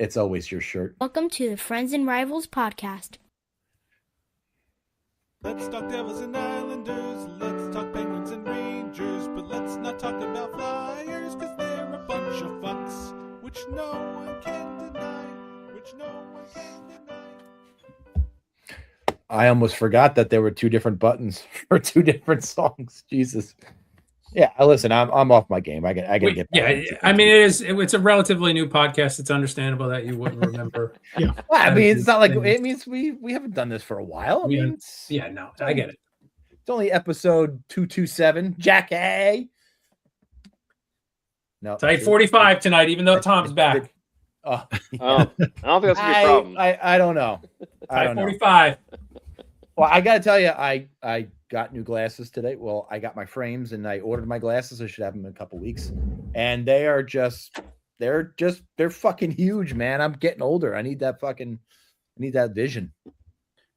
It's always your shirt. Welcome to the Friends and Rivals podcast. Let's talk Devils and Islanders, let's talk Penguins and Rangers, but let's not talk about Flyers, cause they're a bunch of fucks, which no one can deny, I almost forgot that there were two different buttons for two different songs. Jesus. Yeah, listen, I'm off my game. I gotta get back. Yeah, I mean, it's a relatively new podcast. It's understandable that you wouldn't remember. Yeah, well, I mean, it's not like it means we haven't done this for a while. I mean, I get it. It's only episode 227. Jackie. No, it's 8:45 tonight, even though Tom's back. I don't think that's gonna be a problem. I don't know. I don't know. 45. Well, I gotta tell you, I got new glasses today. Well, I got my frames and I ordered my glasses. I should have them in a couple weeks, and they're fucking huge, man. I'm getting older. I need that vision.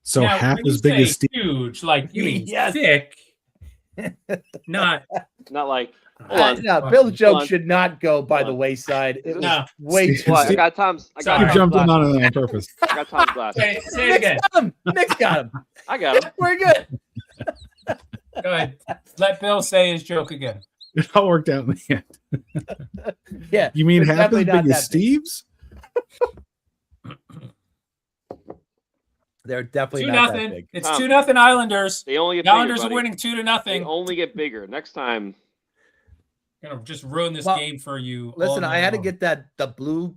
So now, half as big as Steve. Huge, like you mean thick, not like. No, Bill's joke should not go by the wayside. It was way too. I got Tom's. Steve jumped in on it on purpose. I got Tom's glasses. Say it again. Nick's got him. I got him. We're good. Go ahead. Let Bill say his joke again. It all worked out in the end. Yeah. You mean half as big as Steve's? They're definitely not that big. It's 2-0 Islanders. They only get the Islanders bigger, are winning 2-0. They only get bigger. Next time. Gonna just ruin this game for you. Listen, I had to get the blue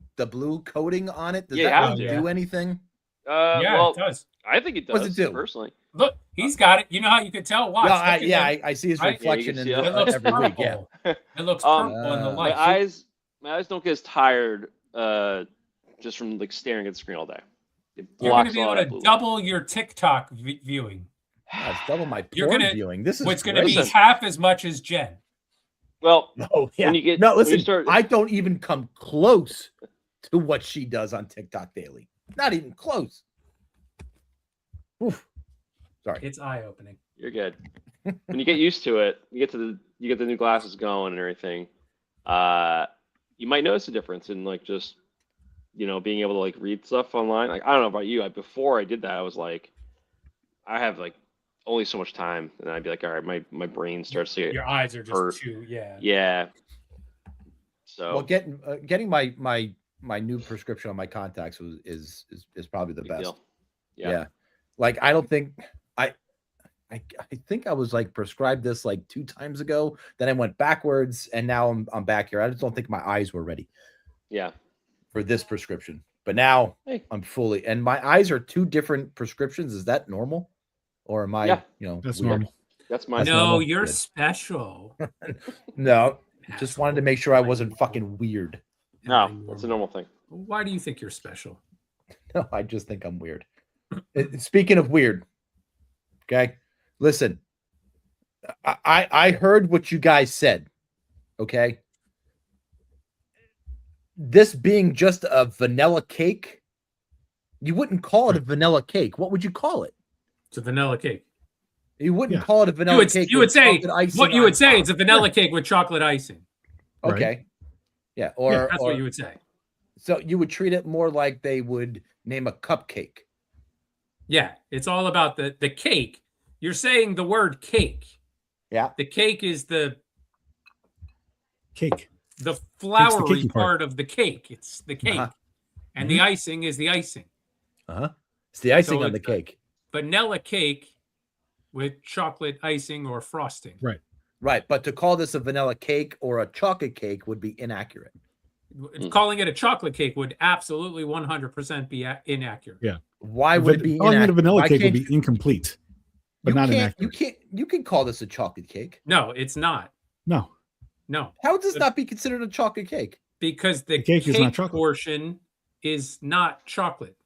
coating on it. Does that do anything? Well, it does. I think it does. What's it do? Personally? Look, he's got it. You know how you could tell? Watch. I see his reflection in it looks every week. Yeah, it looks purple in the light. My eyes don't get as tired just from like staring at the screen all day. You're going to be able to double your TikTok viewing. It's double my porn viewing. This is what's going to be half as much as Jen. Well, when you get listen, I don't even come close to what she does on TikTok daily. Not even close. Oof. Sorry. It's eye-opening. You're good. When you get used to it, you get the new glasses going and everything. You might notice a difference in like just being able to like read stuff online. Like I don't know about you. Before I did that, I was like, I have like only so much time, and I'd be like, all right, my brain starts to get your eyes are just hurt. too yeah. So getting my new prescription on my contacts is probably the best. Yeah. Like I don't think I think I was like prescribed this like 2 times ago. Then I went backwards, and now I'm back here. I just don't think my eyes were ready. Yeah. For this prescription, but now I'm fully, and my eyes are 2 different prescriptions. Is that normal, or am I? That's weird? normal. That's my. No, you're special. No, just wanted to make sure I wasn't fucking weird. No, that's a normal thing. Why do you think you're special? No, I just think I'm weird. Speaking of weird, okay, listen. I heard what you guys said. Okay. This being just a vanilla cake, you wouldn't call it a vanilla cake. What would you call it? It's a vanilla cake. You wouldn't call it a vanilla cake. You would say what you would say. It's a vanilla cake with chocolate icing. Okay. Right. Yeah. That's what you would say. So you would treat it more like they would name a cupcake. Yeah. It's all about the cake. You're saying the word cake. Yeah. The cake is the cake. The floury part of the cake. It's the cake. And the icing is the icing. It's the icing on the cake. Vanilla cake with chocolate icing or frosting. Right. But to call this a vanilla cake or a chocolate cake would be inaccurate. Calling it a chocolate cake would absolutely 100% be inaccurate. Yeah. Why would it be calling inaccurate? it a vanilla cake would be incomplete, but not inaccurate. You can call this a chocolate cake. No, it's not. No. How would this not be considered a chocolate cake? Because the cake is not chocolate. Portion is not chocolate.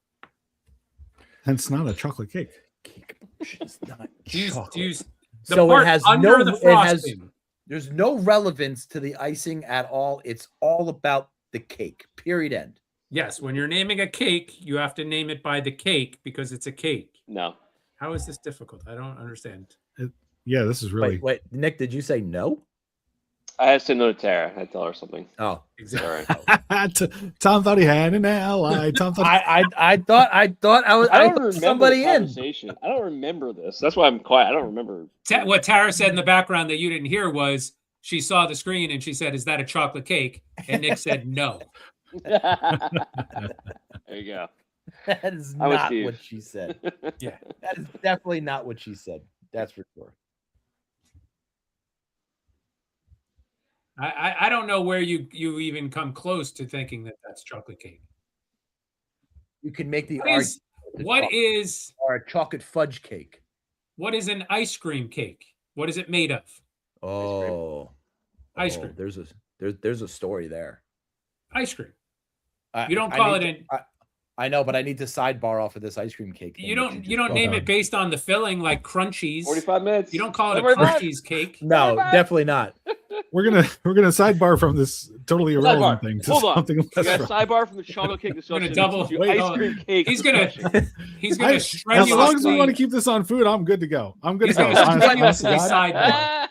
Hence not a chocolate cake. Cake portion is not chocolate. So it has there's no relevance to the icing at all. It's all about the cake. Period. End. Yes, when you're naming a cake, you have to name it by the cake because it's a cake. No. How is this difficult? I don't understand. Yeah, this is really. Wait, Nick, did you say no? I had to say no to Tara. I had to tell her something. Oh, Exactly. Tom thought he had an ally. Tom thought I thought I don't remember somebody the conversation. I don't remember this. That's why I'm quiet. I don't remember. What Tara said in the background that you didn't hear was she saw the screen and she said, "Is that a chocolate cake?" And Nick said, "No." There you go. That is not what she said. Yeah, that is definitely not what she said. That's for sure. I don't know where you even come close to thinking that that's chocolate cake. You can make the what is or a chocolate fudge cake. What is an ice cream cake? What is it made of? Ice cream. There's a story there. Ice cream. You don't call it I know, but I need to sidebar off of this ice cream cake. You don't name it based on the filling like Crunchies. 45 minutes. You don't call it a Crunchies cake. No, definitely not. We're gonna sidebar from this totally irrelevant thing to something less. We got a sidebar from the chocolate cake discussion. Double ice cream cake. He's gonna strenuously. As long as we want to keep this on food, I'm good to go. Strenuously sidebar.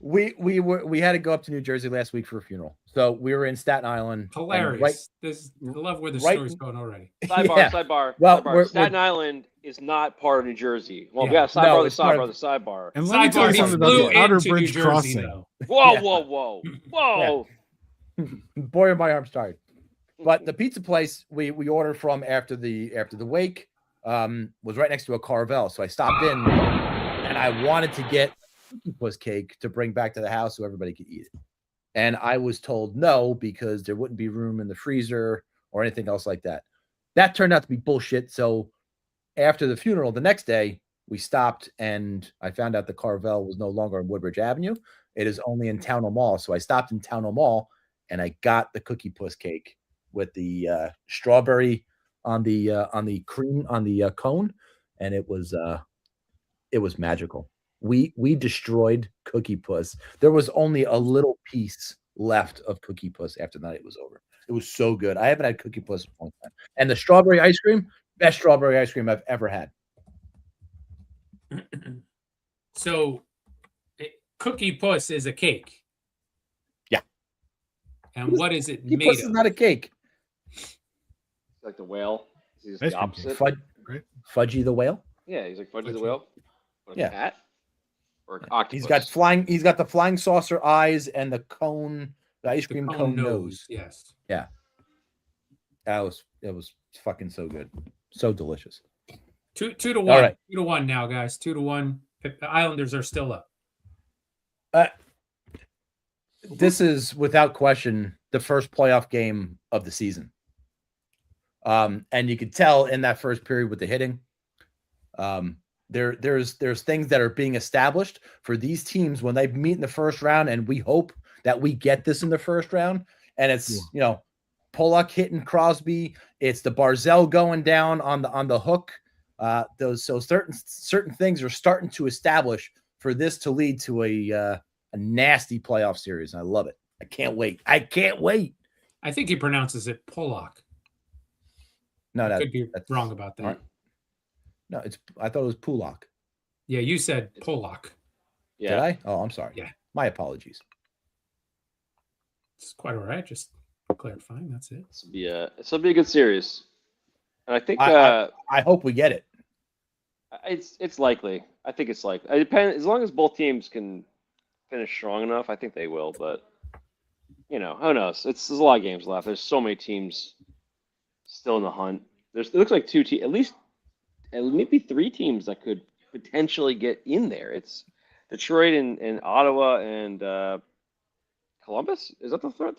We had to go up to New Jersey last week for a funeral, so we were in Staten Island. Hilarious! I love where the story's going already. Sidebar. Well, Staten Island is not part of New Jersey. Well, we got the sidebar. And let me tell you something about the Outer Bridge crossing. Whoa! Boy, are my arms tired. But the pizza place we ordered from after the wake was right next to a Carvel, so I stopped in and I wanted to get cookie puss cake to bring back to the house so everybody could eat it. And I was told no, because there wouldn't be room in the freezer or anything else like that. That turned out to be bullshit. So after the funeral, the next day, we stopped and I found out the Carvel was no longer on Woodbridge Avenue. It is only in Townhall Mall. So I stopped in Townhall Mall and I got the cookie puss cake with the strawberry on the cream on the cone, and it was magical. We destroyed Cookie Puss. There was only a little piece left of Cookie Puss after the night was over. It was so good. I haven't had Cookie Puss in a long time. And the strawberry ice cream, best strawberry ice cream I've ever had. So, Cookie Puss is a cake. Yeah. And what is it Cookie made Puss of? is not a cake. Like the whale. He's Ice the cream opposite. Fudgy the whale. Yeah, he's like Fudgy the whale. Like Yeah. a cat. Or an octopus. He's got the flying saucer eyes and the cone, the ice cream cone nose. Yes. Yeah. It was fucking so good. So delicious. 2-1. All right. 2-1 now, guys. 2-1. The Islanders are still up. This is without question the first playoff game of the season. And you could tell in that first period with the hitting. There's things that are being established for these teams when they meet in the first round, and we hope that we get this in the first round. And it's Pollock hitting Crosby, it's the Barzell going down on the hook. Certain things are starting to establish for this to lead to a nasty playoff series. And I love it. I can't wait. I think he pronounces it Pollock. No, could be wrong about that. Right. No, I thought it was Pulak. Yeah, you said Pollock. Yeah. Did I? Oh, I'm sorry. Yeah. My apologies. It's quite all right. Just clarifying. That's it. This will be a good series. And I think I hope we get it. It's likely. I think it's likely. It depends. As long as both teams can finish strong enough, I think they will. But who knows? There's a lot of games left. There's so many teams still in the hunt. It looks like two teams, at least. And maybe three teams that could potentially get in there. It's Detroit and Ottawa and Columbus. Is that the threat?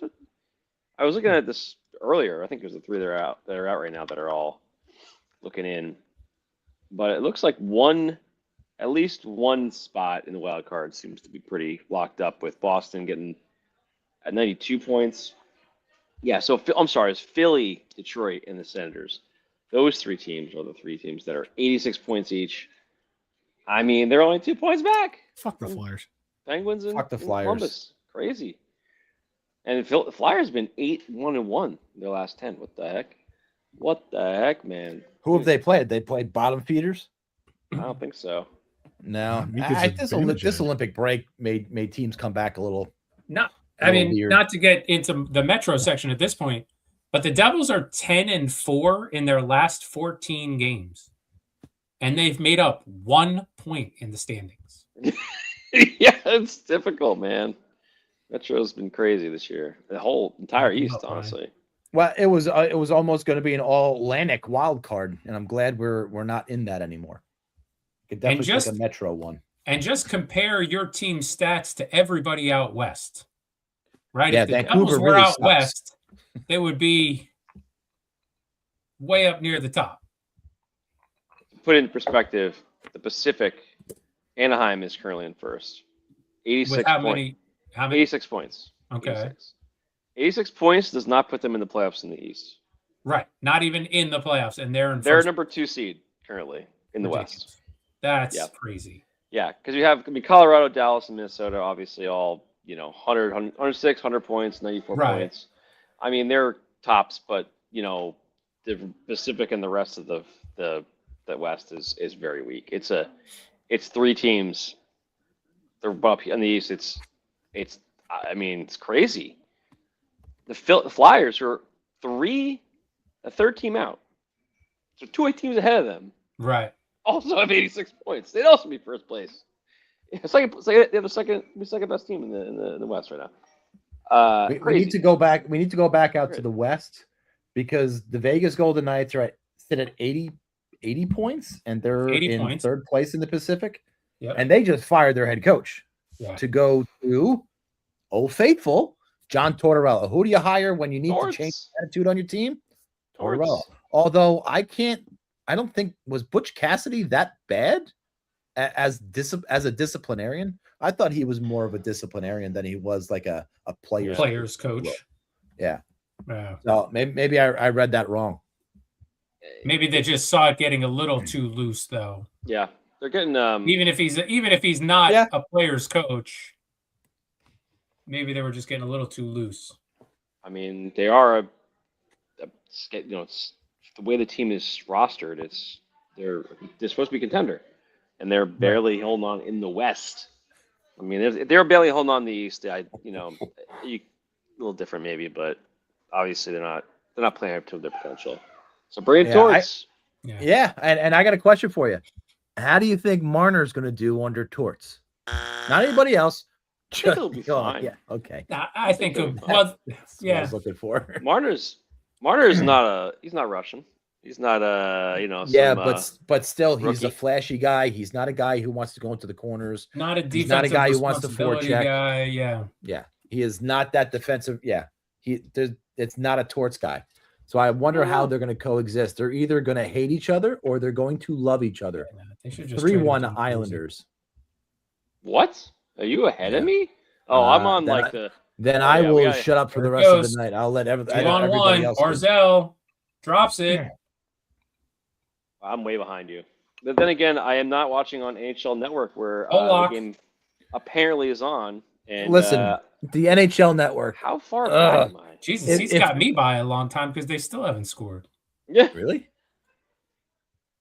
I was looking at this earlier. I think there's the three that are out right now that are all looking in. But it looks like at least one spot in the wild card seems to be pretty locked up, with Boston getting at 92 points. Yeah, so I'm sorry, it's Philly, Detroit, and the Senators. Those three teams are the three teams that are 86 points each. I mean, they're only 2 points back. Fuck the Flyers. Penguins and Fuck the Flyers. Columbus. Crazy. And the Flyers have been 8-1-1 their last 10. What the heck, man? Who have they played? They played bottom feeders? I don't think so. No. This Olympic break made teams come back a little Not to get into the Metro section at this point, but the Devils are 10-4 in their last 14 games, and they've made up 1 point in the standings. Yeah, it's difficult, man. Metro's been crazy this year. The whole entire East, honestly. Well, it was almost going to be an all Atlantic wild card, and I'm glad we're not in that anymore. Could definitely take a Metro one. And just compare your team's stats to everybody out west. Right? Yeah, if the Vancouver Devils were really out sucks. west, they would be way up near the top. Put it in perspective, the Pacific, Anaheim is currently in first. 86 With how many? 86 points. Okay. 86 points does not put them in the playoffs in the East. Right. Not even in the playoffs. And they're They're number 2 seed currently in the West. That's crazy. Yeah, because you have Colorado, Dallas, and Minnesota, obviously all 100, 106, 100 points, 94 points. I mean, they're tops, but the Pacific and the rest of the West is very weak. It's 3 teams. They're up in the East. It's crazy. The Flyers are a third team out. So 2 teams ahead of them. Right. Also have 86 points. They'd also be first place. They have the second best team in the West right now. We need to go back. We need to go back out to the West because the Vegas Golden Knights sit at 80 points, and they're in third place in the Pacific. Yep. And they just fired their head coach to go to Old Faithful, John Tortorella. Who do you hire when you need to change attitude on your team? Tortorella. Although I don't think was Butch Cassidy that bad as a disciplinarian. I thought he was more of a disciplinarian than he was like a player's coach. Yeah. So maybe I read that wrong. Maybe they just saw it getting a little too loose, though. Yeah, they're getting even if he's not a player's coach, maybe they were just getting a little too loose. I mean, they are it's the way the team is rostered. They're supposed to be a contender, and they're barely holding on in the West. I mean, they're barely holding on in the East. A little different maybe, but obviously they're not playing up to their potential. So bring it Torts. And I got a question for you. How do you think Marner's going to do under Torts? Not anybody else. I think he'll be fine. Yeah, okay. I think what I was looking for. Marner is he's not Russian. He's not but still he's rookie. a flashy guy. He's not a guy who wants to go into the corners. Not a he's not a guy who wants to forecheck. Guy, yeah. He is not that defensive. Yeah, it's not a Torts guy. So I wonder how they're going to coexist. They're either going to hate each other or they're going to love each other. They should just 3-1 Islanders. What? Are you ahead of me? Oh, I'm on Then I will shut up for the rest of the night. I'll let everybody else. Barzell drops it. I'm way behind you. But then again, I am not watching on NHL Network where the game apparently is on. And listen, the NHL Network. How far back am I? Jesus, he's got me by a long time because they still haven't scored. Yeah. Really?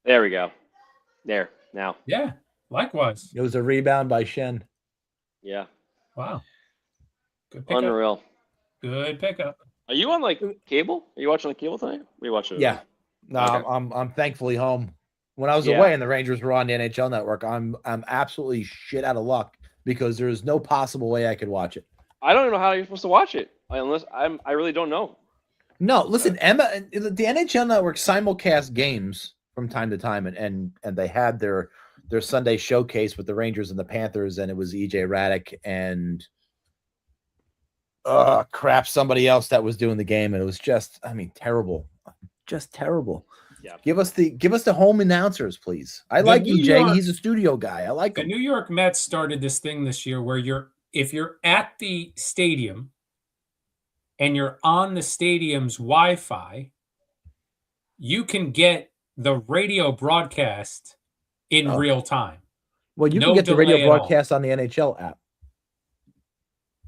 There we go. There, now. Yeah, likewise. It was a rebound by Shen. Yeah. Wow. Good pickup. Unreal. Good pickup. Are you on cable? Are you watching on cable tonight? Are you watching? Yeah. No, okay. I'm thankfully home. When I was away and the Rangers were on the NHL Network, I'm absolutely shit out of luck because there is no possible way I could watch it. I don't know how you're supposed to watch it unless I really don't know. No, listen, Emma, the NHL Network simulcast games from time to time, and they had their Sunday showcase with the Rangers and the Panthers, and it was EJ Radick and somebody else that was doing the game, and it was just, terrible, just terrible. Yeah. Give us the home announcers, please. I like EJ. He's a studio guy. I like him. The New York Mets started this thing this year where if you're at the stadium and you're on the stadium's Wi-Fi, you can get the radio broadcast in real time. Well, you can get the radio broadcast on the NHL app.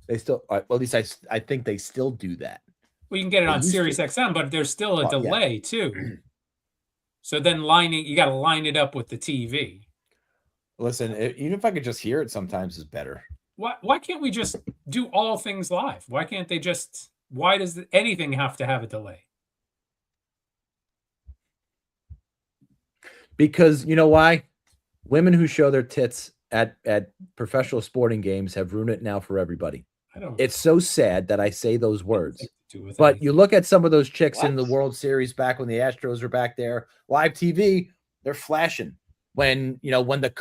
They still, well, at least I think they still do that. Well, you can get it on Sirius XM, but there's still a delay too. So then you got to line it up with the TV. Listen, even if I could just hear it, sometimes is better. Why can't we just do all things live? Why can't they just? Why does anything have to have a delay? Because you know why? Women who show their tits at professional sporting games have ruined it now for everybody. It's so sad that I say those words. But you look at some of those chicks in the World Series back when the Astros were back there, live TV, they're flashing. When the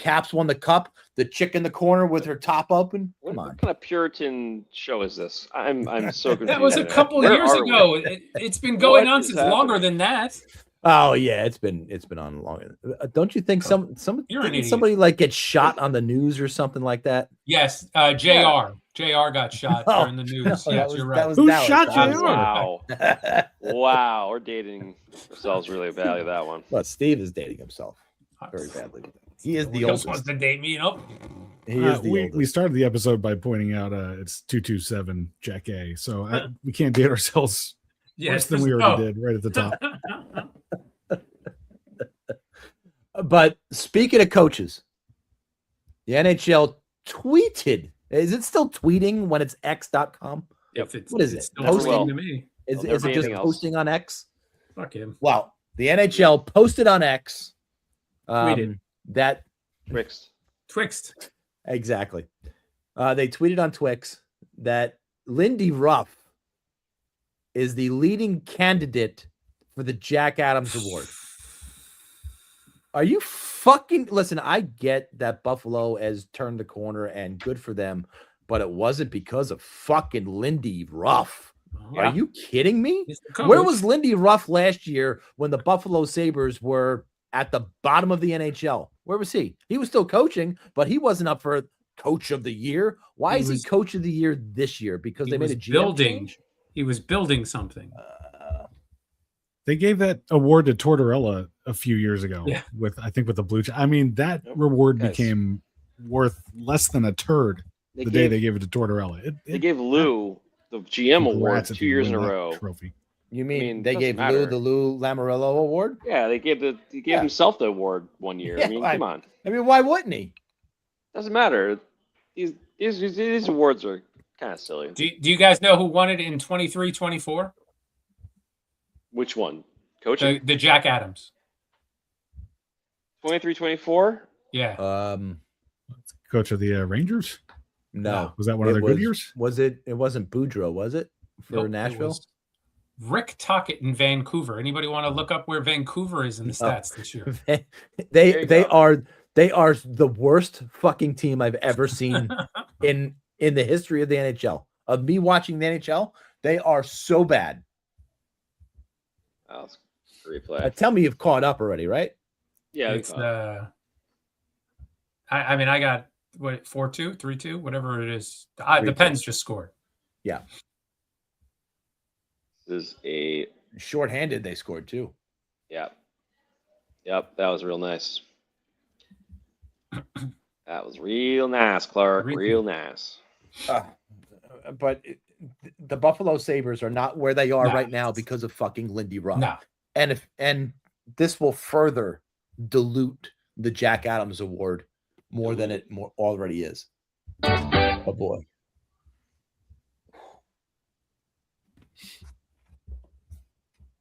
Caps won the cup, the chick in the corner with her top open. Come on. What kind of Puritan show is this? I'm so confused. That was a couple years ago. It's been going on since longer than that. Oh yeah, it's been on longer. Don't you think somebody like gets shot on the news or something like that? Yes, JR got shot during the news. No, yes, you're right. Who shot JR? Wow. Wow, we're dating ourselves really badly that one. Well, Steve is dating himself very badly. He is the oldest. Wants to date me, He is the oldest. We started the episode by pointing out it's 227 Jack A. So we can't date ourselves worse than we already did right at the top. But speaking of coaches, the NHL tweeted. Is it still tweeting when it's x.com? What is it? Posting to me. Is it just posting on X? Fuck him. Well, the NHL posted on X that Twixt. Exactly. They tweeted on Twix that Lindy Ruff is the leading candidate for the Jack Adams Award. Are you fucking listen? I get that Buffalo has turned the corner and good for them, but it wasn't because of fucking Lindy Ruff. Yeah. Are you kidding me? Where was Lindy Ruff last year when the Buffalo Sabres were at the bottom of the NHL? Where was he? He was still coaching, but he wasn't up for Coach of the Year. Why is he Coach of the Year this year? Because they made a GM change? He was building something. They gave that award to Tortorella a few years ago with the Blue Jays. I mean, that reward became worth less than a turd the day they gave it to Tortorella. They gave Lou the GM award 2 years in a row. Trophy. You mean they gave Lou the Lou Lamoriello award? Yeah, he gave himself the award 1 year. Yeah, come on. I mean, why wouldn't he? Doesn't matter. These awards are kind of silly. Do you guys know who won it in 23-24? Which one? Coaching? The Jack Adams. 23-24? Yeah. Coach of the Rangers? No. Was that one of their good years? Was it? It wasn't Boudreaux, was it? For Nashville? It Rick Tocchet in Vancouver. Anybody want to look up where Vancouver is in the stats this year? They are the worst fucking team I've ever seen in the history of the NHL. Of me watching the NHL, they are so bad. Oh, it's replay. Tell me you've caught up already, right? Yeah, it's I mean, I got 4-2, 3-2, whatever it is. The Pens just scored. Yeah. This is a shorthanded. They scored too. Yep. That was real nice. That was real nice, Clark. Real nice. But the Buffalo Sabres are not where they are right now because of fucking Lindy Ruff. No. And this will further dilute the Jack Adams Award more than it already is. Oh boy.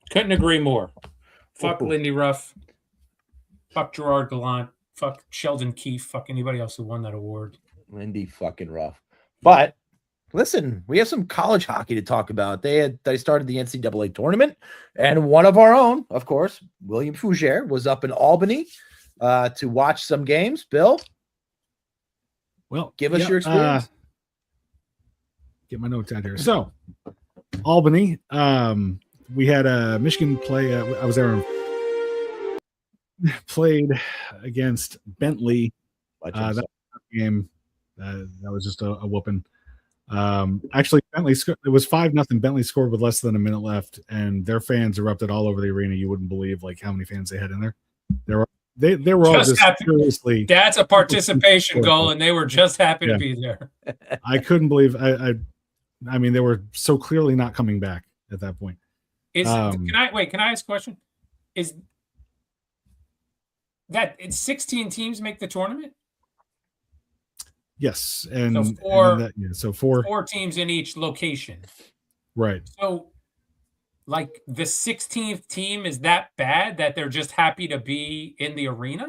Couldn't agree more. Fuck Lindy Ruff. Fuck Gerard Gallant. Fuck Sheldon Keefe. Fuck anybody else who won that award. Lindy fucking Ruff. But listen, we have some college hockey to talk about. They started the NCAA tournament, and one of our own, of course, William Fougere, was up in Albany to watch some games. Bill, well, give us your experience. Get my notes out here. So, Albany, we had Michigan play. I was there. Played against Bentley. That game. That was just a whooping. Actually, Bentley it was 5-0. Bentley scored with less than a minute left, and their fans erupted all over the arena. You wouldn't believe how many fans they had in there. They were all just seriously. That's a participation goal, and they were just happy to be there. I couldn't believe. I mean, they were so clearly not coming back at that point. Can I ask a question? Is that 16 teams make the tournament? Yes, so four teams in each location. Right. So, like the 16th team is that bad that they're just happy to be in the arena?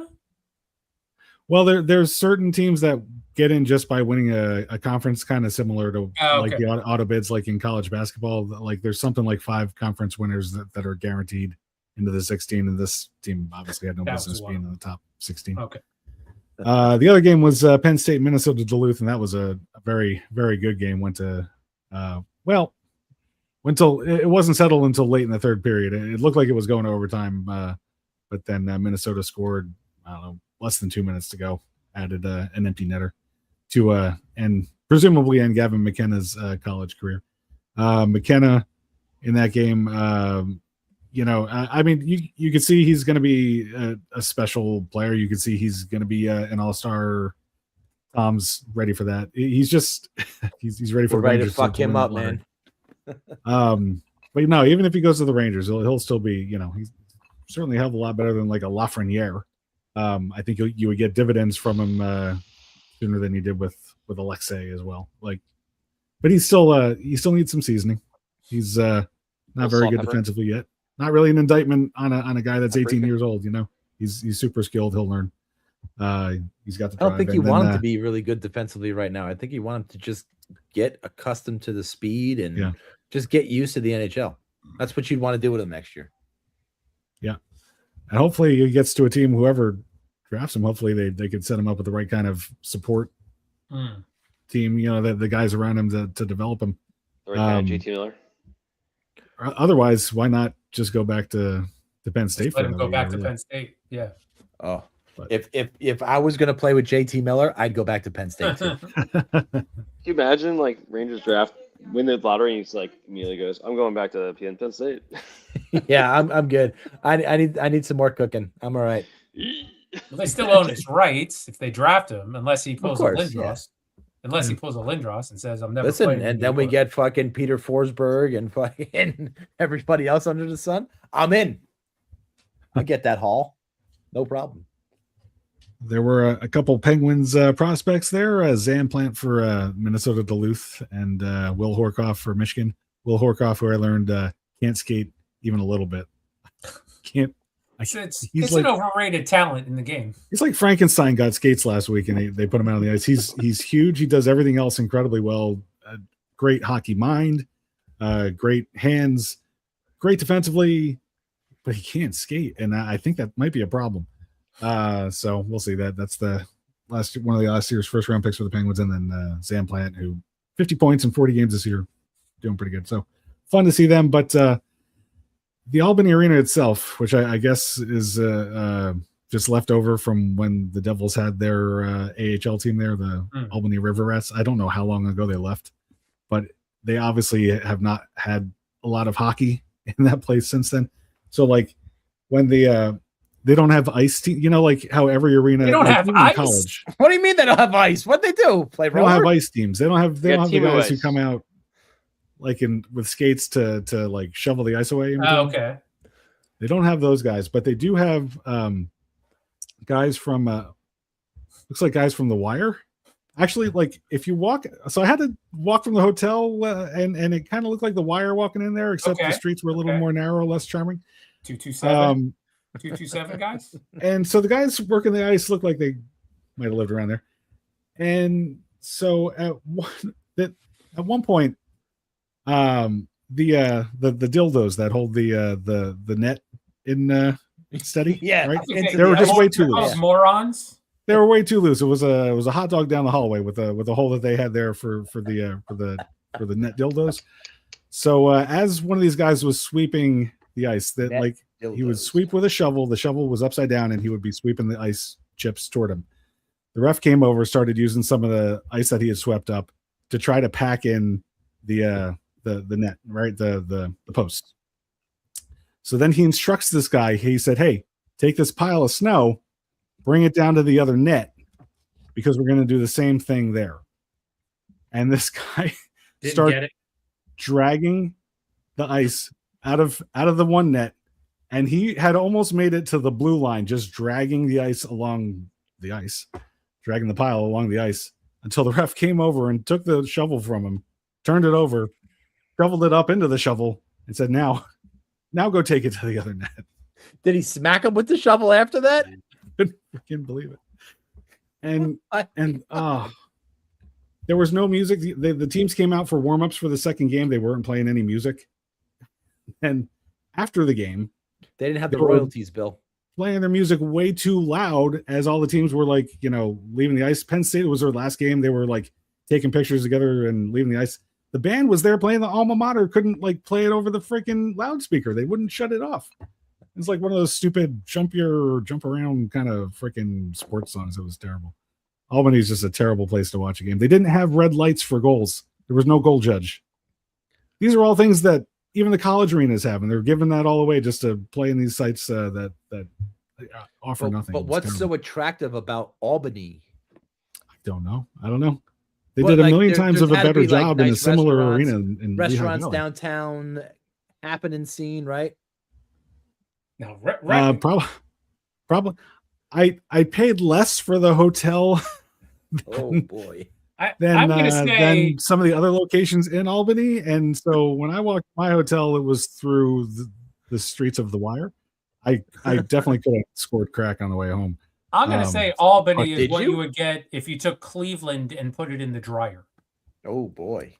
Well, there's certain teams that get in just by winning a conference, kind of similar to like the auto bids, like in college basketball. Like there's something like 5 conference winners that are guaranteed into the 16, and this team obviously had no business being in the top 16. Okay. The other game was Penn State, Minnesota Duluth, and that was a very, very good game. Went to until it wasn't settled until late in the third period. It looked like it was going to overtime, but then Minnesota scored, I don't know, less than 2 minutes to go, added an empty netter to and presumably end Gavin McKenna's college career. McKenna in that game, I mean, you could see he's going to be a special player. You could see he's going to be an all-star. Tom's ready for that. He's just he's ready for. We're ready to fuck him up, man. But no, even if he goes to the Rangers, he'll still be, he's certainly a hell of a lot better than like a Lafreniere. I think you would get dividends from him sooner than you did with Alexei as well. But he still needs some seasoning. He's not very good defensively yet. Not really an indictment on a guy that's 18 years old. He's super skilled. He'll learn. He's got the drive. I don't think you want him to be really good defensively right now. I think you want him to just get accustomed to the speed and just get used to the NHL. That's what you'd want to do with him next year. Yeah. And hopefully he gets to a team, whoever drafts him, hopefully they could set him up with the right kind of support team, the guys around him to develop him. The right kind of JT Miller. Otherwise, why not just go back to Penn State? Let him go back to Penn State. Yeah. Oh, if I was going to play with JT Miller, I'd go back to Penn State too. Can you imagine Rangers draft, win the lottery, and he's immediately goes, "I'm going back to Penn State." Yeah, I'm good. I need some more cooking. I'm all right. Well, they still own his rights if they draft him, unless he pulls a Lindros. Yeah. Unless he pulls a Lindros and says, "I'm never." Listen, and then we get fucking Peter Forsberg and fucking everybody else under the sun. I'm in. I get that haul, no problem. There were a couple Penguins prospects there. Zamplant for Minnesota Duluth and Will Horkoff for Michigan. Will Horkoff, who I learned can't skate even a little bit. It's an overrated talent in the game. He's like Frankenstein got skates last week, and they put him out on the ice. He's huge. He does everything else incredibly well. Great hockey mind, great hands, great defensively, but he can't skate, and I think that might be a problem. So we'll see. That's the one of the last year's first round picks for the Penguins, and then Zamplant, who 50 points in 40 games this year, doing pretty good. So fun to see them, but. The Albany Arena itself, which I guess is just left over from when the Devils had their AHL team there, the Albany River Rats. I don't know how long ago they left, but they obviously have not had a lot of hockey in that place since then. So when they don't have ice team, how every arena they don't have ice. College. What do you mean they don't have ice? What they do? Play roller? They don't have ice teams. They don't have the guys who come out. With skates to shovel the ice away. Okay. They don't have those guys, but they do have guys from looks like guys from The Wire. Actually, if you walk, so I had to walk from the hotel and it kind of looked like The Wire walking in there, except the streets were a little more narrow, less charming. 227. 227 guys. And so the guys working the ice looked like they might have lived around there. And so at one point, the dildos that hold the net in steady, right? They were just way too loose. Morons. They were way too loose. It was a hot dog down the hallway with a hole that they had there for the net dildos. So as one of these guys was sweeping the ice, he would sweep with a shovel. The shovel was upside down, and he would be sweeping the ice chips toward him. The ref came over, started using some of the ice that he had swept up to try to pack in the net, right? The post. So then he instructs this guy. He said, "Hey, take this pile of snow, bring it down to the other net, because we're going to do the same thing there." And this guy started dragging the ice out of the one net, and he had almost made it to the blue line, just dragging the ice along the ice, dragging the pile along the ice. until the ref came over and took the shovel from him, turned it over, shoveled it up into the shovel, and said, "Now go take it to the other net." Did he smack him with the shovel after that? Couldn't freaking believe it. And there was no music. The teams came out for warm-ups for the second game. They weren't playing any music. And after the game, they didn't have the royalties, Bill. Playing their music way too loud as all the teams were like, leaving the ice. Penn State was their last game. They were like taking pictures together and leaving the ice. The band was there playing the alma mater, couldn't like play it over the freaking loudspeaker. They wouldn't shut it off. It's like one of those stupid jump around kind of freaking sports songs. It was terrible. Albany's just a terrible place to watch a game. They didn't have red lights for goals. There was no goal judge. These are all things that even the college arenas have, and they're giving that all away just to play in these sites that offer nothing. But what's so attractive about Albany? I don't know. They did a million times of a better job in a similar arena in restaurants downtown, happening scene, right? No, right. Probably. I paid less for the hotel. Oh boy. Than some of the other locations in Albany. And so when I walked my hotel, it was through the streets of the wire. I definitely could have scored crack on the way home. I'm going to say Albany is what you would get if you took Cleveland and put it in the dryer. Oh boy.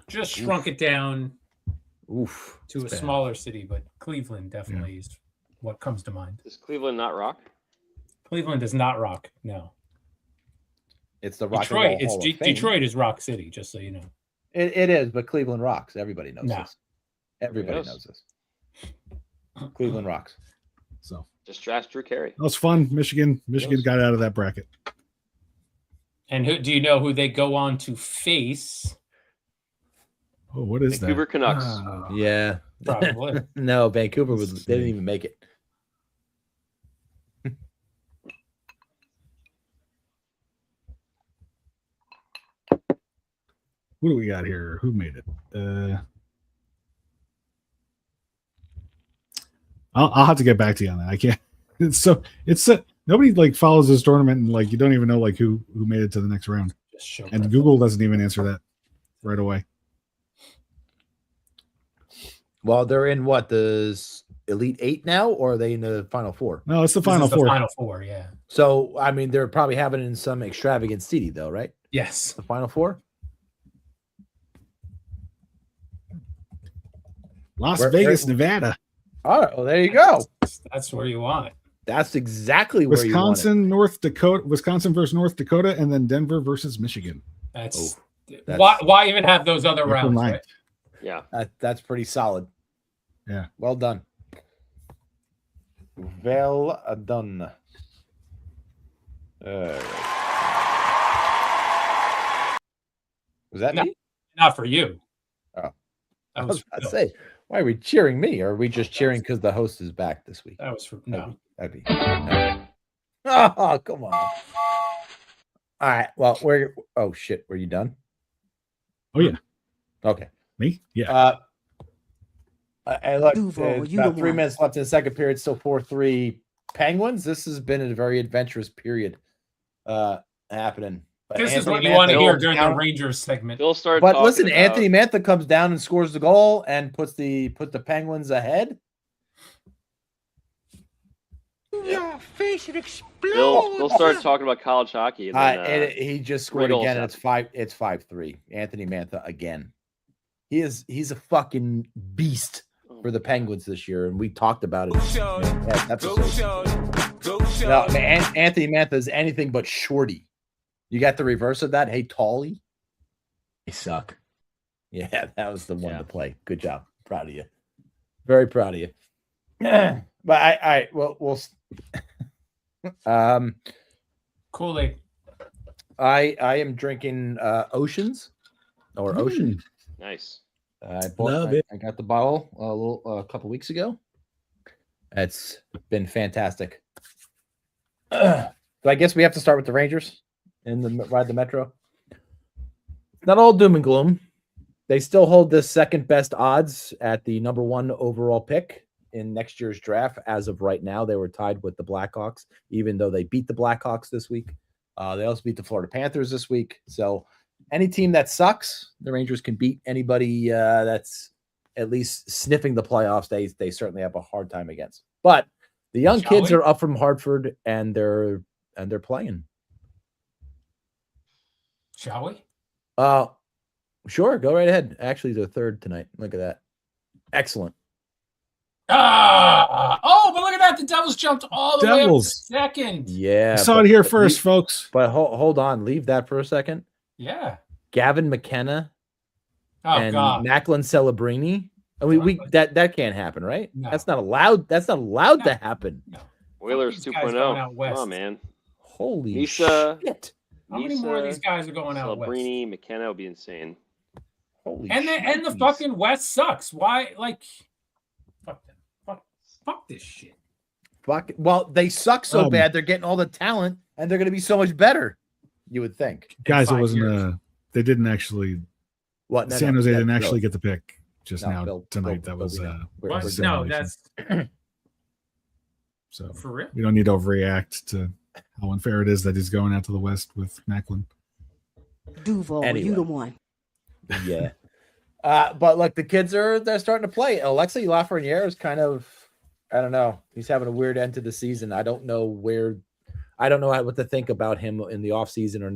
Just shrunk it down to a bad. Smaller city, but Cleveland definitely is what comes to mind. Does Cleveland not rock? Cleveland does not rock. No. It's the rock Detroit. and roll Hall of Fame. Detroit is Rock City, just so you know. It is, but Cleveland rocks. Everybody knows this. Everybody knows this. Cleveland rocks. So just ask Drew Carey. That was fun. Michigan got out of that bracket. And who do you know who they go on to face? Oh, what is Vancouver that? Canucks. Yeah. Probably. No, Vancouver they didn't even make it. What do we got here? Who made it? I'll have to get back to you on that. I can't. It's nobody like follows this tournament and like you don't even know like who made it to the next round. And Google doesn't even answer that right away. Well, they're in what, the Elite Eight now, or are they in the Final Four? No, it's the Final Four. The Final Four, yeah. So I mean, they're probably having it in some extravagant city, though, right? Yes. The Final Four. Las Vegas, Nevada. All right, well, there you go. That's where you want it. That's exactly where Wisconsin, you want it. North Dakota, Wisconsin versus North Dakota, and then Denver versus Michigan. That's why even have those other rounds, right? Yeah, that's pretty solid. Yeah, well done. Well done. Was that me? Not for you. Oh, I was about to say, why are we cheering me? Or are we just cheering because the host is back this week? That was for no. That'd be. Oh, come on. All right. Well, oh shit, were you done? Oh yeah. Okay. Me? Yeah. And look, about 3 minutes left in the second period. Still 4-3 Penguins. This has been a very adventurous period happening. But this is what you want to hear during the Rangers segment. But listen, Anthony Mantha comes down and scores the goal and put the Penguins ahead. Your face would explode. They'll start talking about college hockey. And then, he just scored again. And it's 5-3. Anthony Mantha again. He's a fucking beast for the Penguins this year, and we talked about it. Anthony Mantha is anything but shorty. You got the reverse of that. Hey, Tally. They suck. Yeah, that was the one to play. Good job. Proud of you. Very proud of you. But we'll Kool-Aid. I am drinking Oceans or Ocean. Nice. I got the bottle a couple weeks ago. It's been fantastic. So I guess we have to start with the Rangers and ride the Metro. Not all doom and gloom. They still hold the second best odds at the number 1 overall pick in next year's draft. As of right now, they were tied with the Blackhawks, even though they beat the Blackhawks this week. They also beat the Florida Panthers this week. So any team that sucks, the Rangers can beat anybody that's at least sniffing the playoffs. They certainly have a hard time against. But the young kids are up from Hartford, and they're playing. Shall we? Sure. Go right ahead. Actually, they're third tonight. Look at that. Excellent. Oh, but look at that. The Devils jumped all the way up to second. Yeah. I saw it here first, folks. But hold on. Leave that for a second. Yeah. Gavin McKenna and God. Macklin Celebrini. I mean, that can't happen, right? No. That's not allowed. That's not allowed to happen. No. Whalers 2.0. Come on, man. Holy shit. How many more of these guys are going out west? Celebrini, McKenna would be insane. Holy shit. And the fucking West sucks. Why? Like, fuck them. Fuck this shit. Fuck. Well, they suck so bad. They're getting all the talent, and they're going to be so much better. You would think, guys. It wasn't. They didn't actually. What? San Jose didn't actually get the pick just tonight. That was. No, that's. So for real, we don't need to overreact to how unfair it is that he's going out to the West with Macklin. Duval, you the one. Yeah. But look, the kids they're starting to play. Alexei Lafreniere is kind of, I don't know. He's having a weird end to the season. I don't know what to think about him in the off season or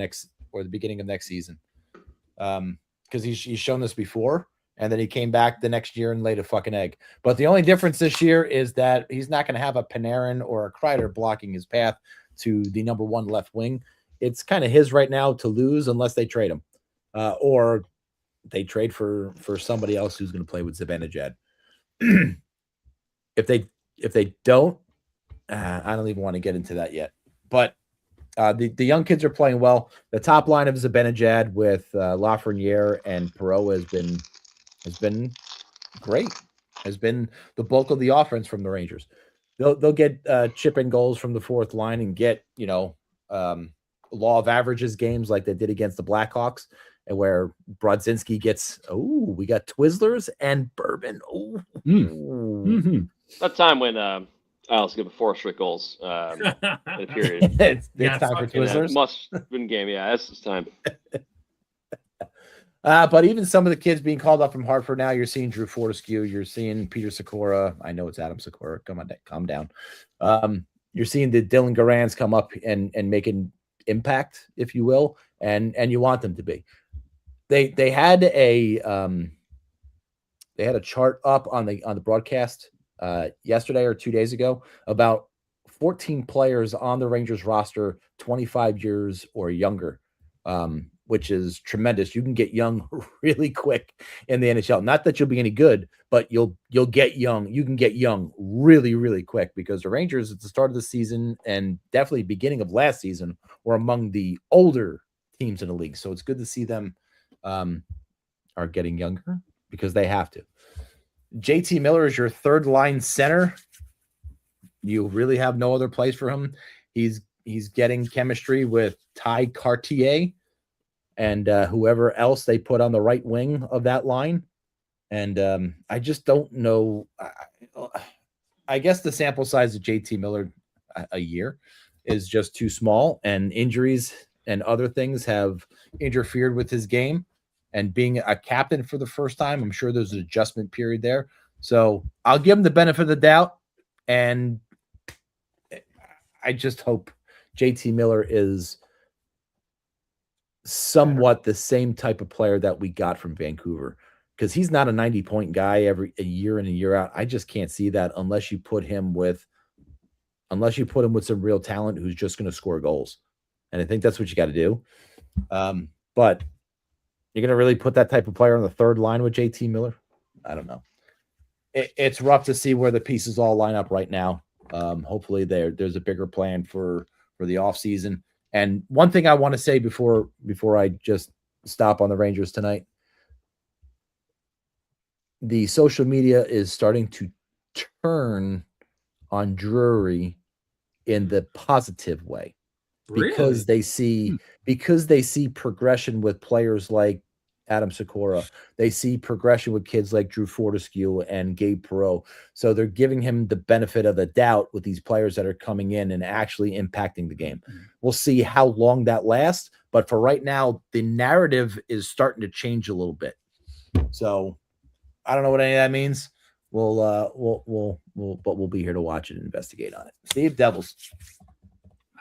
the beginning of next season. Because he's shown this before, and then he came back the next year and laid a fucking egg. But the only difference this year is that he's not going to have a Panarin or a Kreider blocking his path to the number one left wing. It's kind of his right now to lose unless they trade him, or they trade for somebody else who's going to play with Zibanejad. If they don't, I don't even want to get into that yet. But the young kids are playing well. The top line of Zibanejad with Lafreniere and Perreault has been great. Has been the bulk of the offense from the Rangers. They'll get chip in goals from the fourth line and get law of averages games like they did against the Blackhawks, and where Brodzinski gets we got Twizzlers and bourbon. That time when Isles give 4 straight goals in a period. it's time for Twizzlers. Must-win game. Yeah, that's time. But even some of the kids being called up from Hartford now, you're seeing Drew Fortescue, you're seeing Peter Sikora. I know it's Adam Sikora. Come on, calm down. You're seeing the Dylan Garans come up and make an impact, if you will, and you want them to be. They had a chart up on the broadcast yesterday or 2 days ago about 14 players on the Rangers roster 25 years or younger. Which is tremendous. You can get young really quick in the NHL. Not that you'll be any good, but you'll get young. You can get young really, really quick because the Rangers at the start of the season and definitely beginning of last season were among the older teams in the league. So it's good to see them are getting younger because they have to. JT Miller is your third line center. You really have no other place for him. He's getting chemistry with Ty Cartier and whoever else they put on the right wing of that line. And I just don't know. I guess the sample size of JT Miller a year is just too small, and injuries and other things have interfered with his game. And being a captain for the first time, I'm sure there's an adjustment period there. So I'll give him the benefit of the doubt. And I just hope JT Miller is somewhat the same type of player that we got from Vancouver, because he's not a 90-point guy a year in and year out. I just can't see that unless you put him with some real talent who's just going to score goals. And I think that's what you got to do. But you're going to really put that type of player on the third line with JT Miller? I don't know. It's rough to see where the pieces all line up right now. Hopefully there's a bigger plan for the offseason. And one thing I want to say before I just stop on the Rangers tonight, the social media is starting to turn on Drury in the positive way. Because they see progression with players like Adam Sikora. They see progression with kids like Drew Fortescue and Gabe Perreault. So they're giving him the benefit of the doubt with these players that are coming in and actually impacting the game. We'll see how long that lasts. But for right now, the narrative is starting to change a little bit. So I don't know what any of that means. We'll be here to watch it and investigate on it. Steve, Devils.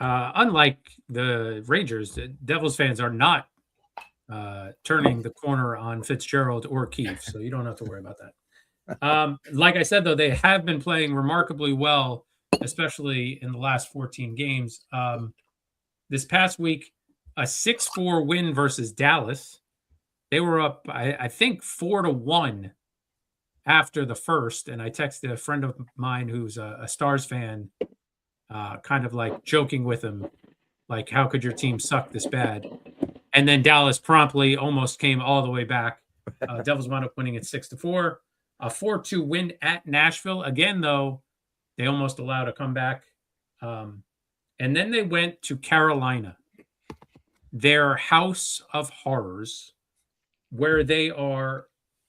Unlike the Rangers, the Devils fans are not turning the corner on Fitzgerald or Keefe, so you don't have to worry about that. Like I said, though, they have been playing remarkably well, especially in the last 14 games. This past week, a 6-4 win versus Dallas. They were up, I think, 4-1 after the first, and I texted a friend of mine who's a Stars fan, kind of like joking with him, like, how could your team suck this bad? And then Dallas promptly almost came all the way back. Devils wound up winning at 6-4. A 4-2 win at Nashville. Again, though, they almost allowed a comeback. And then they went to Carolina, their house of horrors, where they are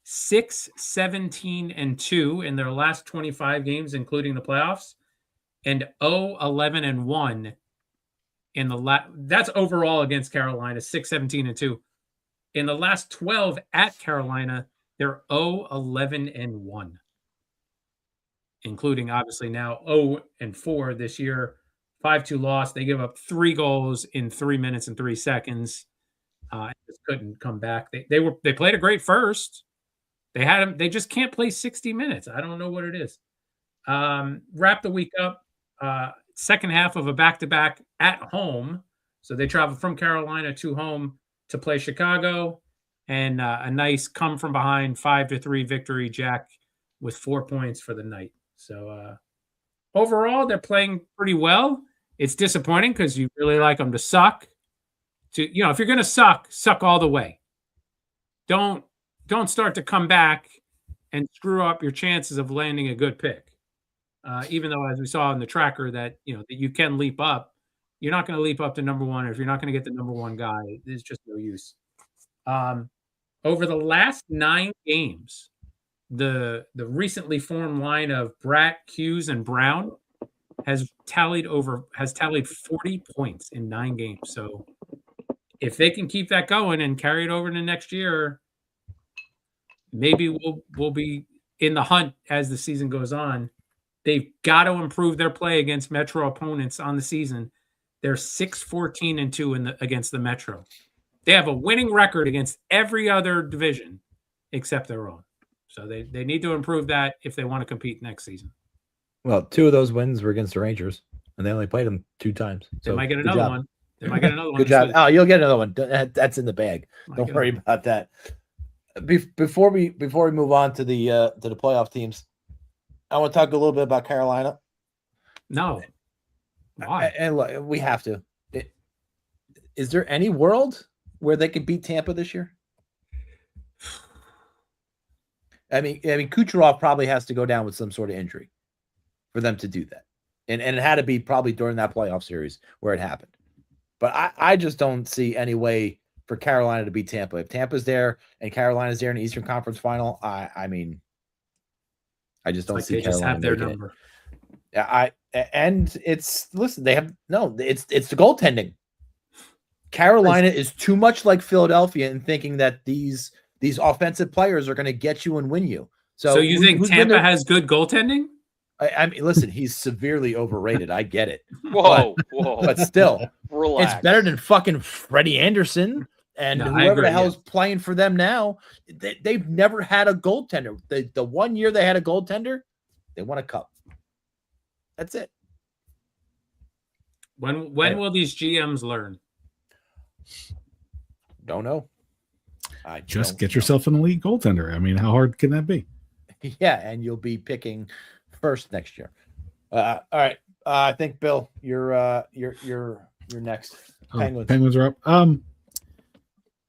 6-17-2 in their last 25 games, including the playoffs, and 0-11-1 in the that's overall against Carolina, 6-17-2. In the last 12 at Carolina, they're 0-11-1, including obviously now 0-4 this year. 5-2 loss. They give up 3 goals in 3 minutes and 3 seconds. Just couldn't come back. They played a great first. They had them. They just can't play 60 minutes. I don't know what it is. Wrap the week up. Second half of a back-to-back at home. So they travel from Carolina to home to play Chicago, and a nice come-from-behind 5-3 victory, Jack, with 4 points for the night. So overall, they're playing pretty well. It's disappointing because you really like them to suck. If you're going to suck all the way. Don't start to come back and screw up your chances of landing a good pick. Even though, as we saw in the tracker, that that you can leap up, you're not going to leap up to number one. Or if you're not going to get the number one guy, there's just no use. Over the last 9 games, the recently formed line of Bratt, Hughes, and Brown has tallied 40 points in 9 games. So if they can keep that going and carry it over to next year, maybe we'll be in the hunt as the season goes on. They've got to improve their play against Metro opponents on the season. They're 6-14-2 against the Metro. They have a winning record against every other division except their own. So they need to improve that if they want to compete next season. Well, 2 of those wins were against the Rangers, and they only played them 2 times. So they might get another one. They might get another one. Good job. Oh, you'll get another one. That's in the bag. Don't worry about that. Before we move on to the playoff teams, I want to talk a little bit about Carolina. No. Why? And look, we have to. Is there any world where they could beat Tampa this year? I mean, Kucherov probably has to go down with some sort of injury for them to do that. And it had to be probably during that playoff series where it happened. But I just don't see any way for Carolina to beat Tampa. If Tampa's there and Carolina's there in the Eastern Conference Final, I mean, I just don't see they Carolina just have their making number. It's the goaltending. Carolina is too much like Philadelphia in thinking that these offensive players are going to get you and win you. So you think Tampa has good goaltending? I mean, listen, he's severely overrated. I get it. Whoa. But still, Relax. It's better than fucking Freddie Anderson and whoever the hell is playing for them now. They've never had a goaltender. The 1 year they had a goaltender, they won a cup. That's it. When will these GMs learn? Don't know. Just get yourself an elite goaltender. I mean, how hard can that be? Yeah, and you'll be picking first next year. All right. I think Bill, you're next. Penguins are up.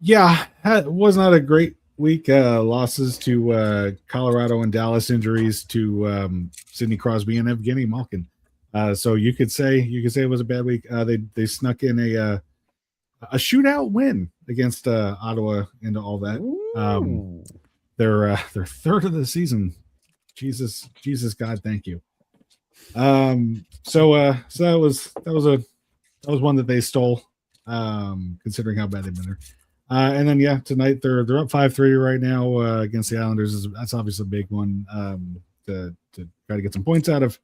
Yeah, it was not a great week. Losses to Colorado and Dallas, injuries to Sidney Crosby and Evgeny Malkin. So you could say it was a bad week. They snuck in a shootout win against Ottawa into all that. They're third of the season. Jesus, God, thank you. So that was one that they stole, considering how bad they've been there. And then tonight they're up 5-3 right now against the Islanders. That's obviously a big one to try to get some points out of,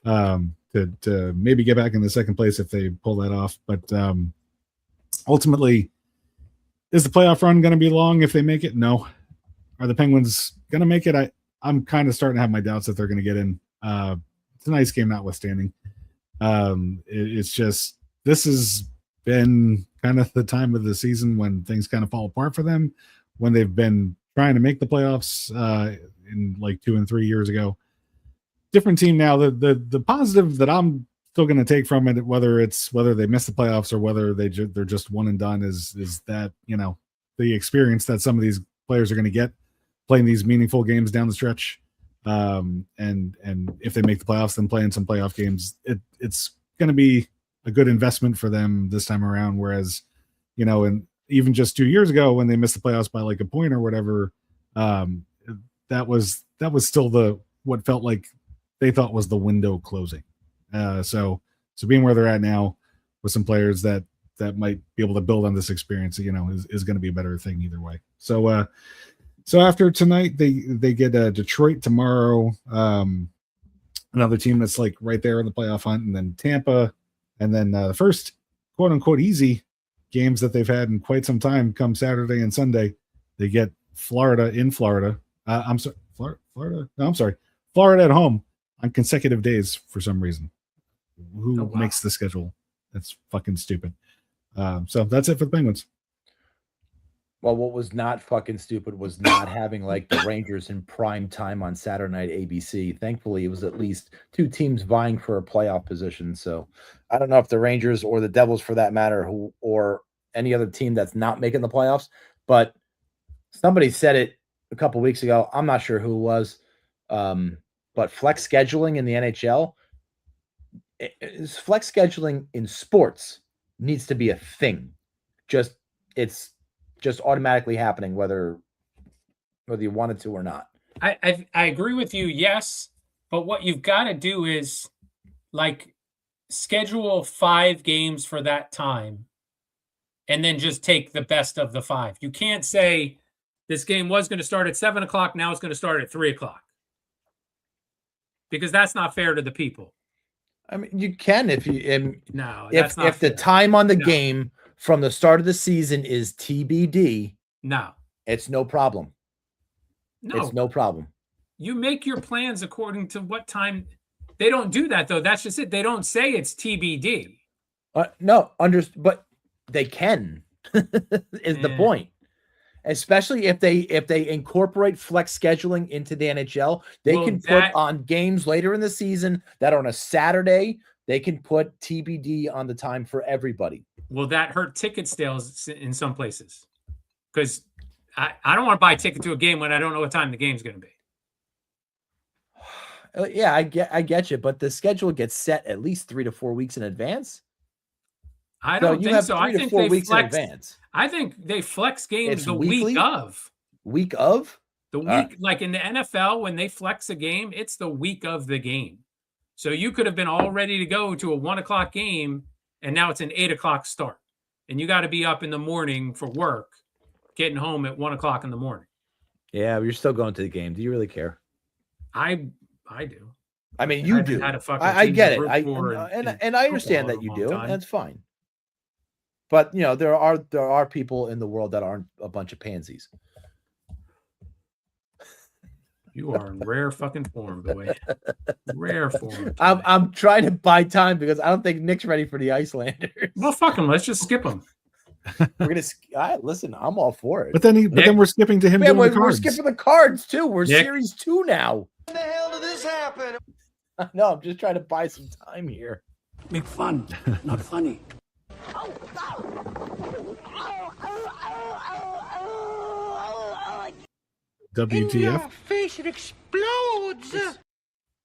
to maybe get back in the second place if they pull that off. But ultimately, is the playoff run going to be long if they make it? No. Are the Penguins going to make it? I'm kind of starting to have my doubts that they're going to get in. Tonight's game notwithstanding. It's just, this has been kind of the time of the season when things kind of fall apart for them, when they've been trying to make the playoffs in like 2 and 3 years ago. Different team now. The positive that I'm still going to take from it, whether they miss the playoffs or whether they're just one and done, is that, you know, the experience that some of these players are going to get playing these meaningful games down the stretch. And if they make the playoffs, then playing some playoff games, it's going to be a good investment for them this time around. Whereas, you know, and even just 2 years ago when they missed the playoffs by like a point or whatever, that was still what felt like they thought was the window closing. So being where they're at now with some players that might be able to build on this experience, you know, is going to be a better thing either way. So after tonight, they get Detroit tomorrow, another team that's like right there in the playoff hunt, and then Tampa, and then the first quote unquote easy games that they've had in quite some time come Saturday and Sunday. They get Florida in Florida. Florida at home on consecutive days for some reason. Who makes the schedule? That's fucking stupid. So that's it for the Penguins. Well, what was not fucking stupid was not having like the Rangers in prime time on Saturday night ABC. Thankfully, it was at least two teams vying for a playoff position. So I don't know if the Rangers or the Devils, for that matter, or any other team that's not making the playoffs, but somebody said it a couple of weeks ago. I'm not sure who it was, but flex scheduling in the NHL, flex scheduling in sports needs to be a thing. It's just automatically happening, whether you wanted to or not. I agree with you, yes, but what you've got to do is like schedule 5 games for that time and then just take the best of the 5. You can't say this game was going to start at 7:00, now it's going to start at 3:00, because that's not fair to the people. I mean, you can if the time on the game from the start of the season is TBD. No, it's no problem. No, it's no problem. You make your plans according to what time. They don't do that though. That's just it. They don't say it's TBD. But they can. Is the point? Especially if they incorporate flex scheduling into the NHL, they can put on games later in the season that on a Saturday they can put TBD on the time for everybody. Will that hurt ticket sales in some places? Because I don't want to buy a ticket to a game when I don't know what time the game's going to be. Yeah, I get you, but the schedule gets set at least 3 to 4 weeks in advance. I don't think so. I think 4 weeks in advance. I think they flex games It's the weekly? week of. Week of? The week, like in the NFL, when they flex a game, it's the week of the game. So you could have been all ready to go to a 1:00 game, and now it's an 8:00 start. And you got to be up in the morning for work, getting home at 1:00 in the morning. Yeah, but you're still going to the game. Do you really care? I do. I mean, you do. I get it. And I understand that you do. That's fine. But you know, there are people in the world that aren't a bunch of pansies. You are in rare fucking form, boy. Rare form. I'm trying to buy time because I don't think Nick's ready for the Icelanders. Well, fuck him. Let's just skip him. We're gonna listen. I'm all for it. But then we're skipping to him. Man, we're skipping the cards too. We're Nick. series 2 now. When the hell did this happen? No, I'm just trying to buy some time here. Make fun, not funny. WTF? In your face, it explodes.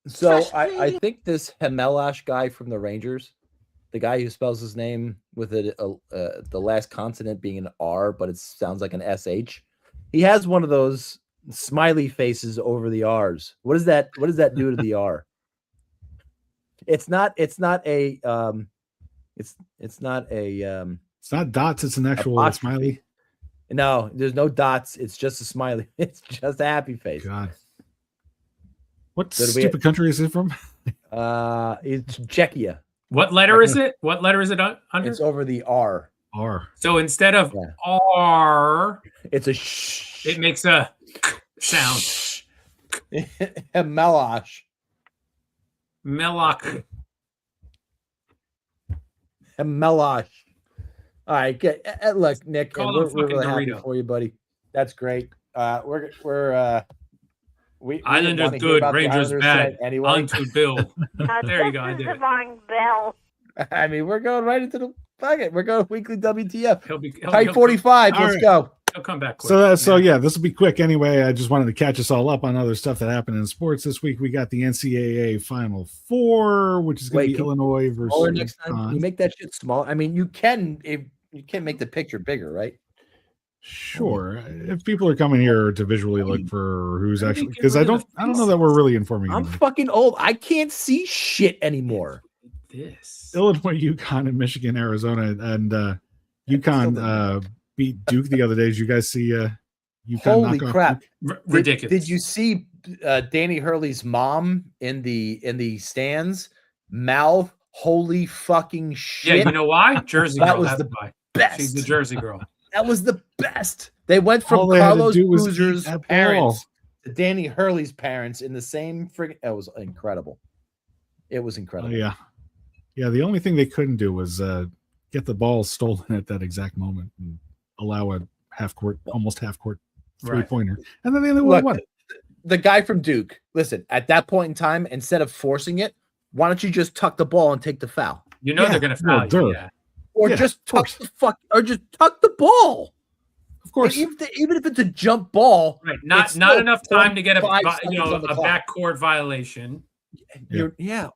So I think this Hemelash guy from the Rangers, the guy who spells his name with the last consonant being an R, but it sounds like an SH. He has one of those smiley faces over the R's. What does that do to the R? It's not a it's not dots, it's an actual apostrophe. smiley. No, there's no dots. It's just a smiley. It's just a happy face. God. What stupid country is it from? It's Czechia. What letter is it? What letter is it under? It's over the R. R. So instead of R, it's a sh. It makes a sound. Melosh. Meloch. Melosh. All right, look, Nick, Call we're really happy for you, buddy. That's great. We Islanders good, Rangers bad. Anyway. On to Bill. There you go. I did it. Bill. I mean, we're going right into the bucket. We're going weekly WTF. He'll Type 45. Let's go. He'll come back quick. So this will be quick anyway. I just wanted to catch us all up on other stuff that happened in sports this week. We got the NCAA Final Four, which is going to be Illinois versus. Next time, you make that shit small. I mean, you can make the picture bigger, right? Sure. If people are coming here to visually look for who's actually, because I don't know that we're really informing. I'm fucking old. I can't see shit anymore. This Illinois, UConn, and Michigan, Arizona, and UConn beat Duke the other day. Did you guys see UConn? Holy crap! Ridiculous. Did you see Danny Hurley's mom in the stands? Mouth, holy fucking shit! Yeah, you know why? Jersey girl. That was the best. She's the Jersey girl. That was the best. They went from Carlos Boozer's parents to Danny Hurley's parents in the same friggin'. It was incredible. It was incredible. Yeah. The only thing they couldn't do was get the ball stolen at that exact moment and allow a almost half court 3-pointer, and then they only won. The guy from Duke. Listen, at that point in time, instead of forcing it, why don't you just tuck the ball and take the foul? You know they're going to foul you. Yeah. Or just tuck the ball. Of course. Even if it's a jump ball. Right. Not enough time to get a backcourt violation.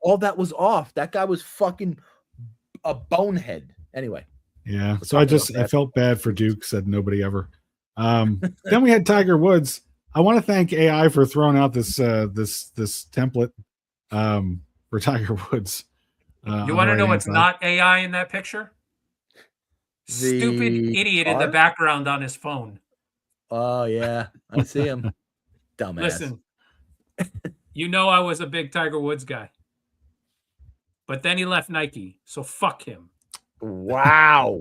All that was off. That guy was fucking a bonehead. Anyway. Yeah. So I felt bad for Duke, said nobody ever. Then we had Tiger Woods. I want to thank AI for throwing out this template for Tiger Woods. You want to know what's not AI in that picture? Stupid idiot in the background on his phone. Oh yeah, I see him. Dumbass. Listen, you know I was a big Tiger Woods guy, but then he left Nike, so fuck him. Wow.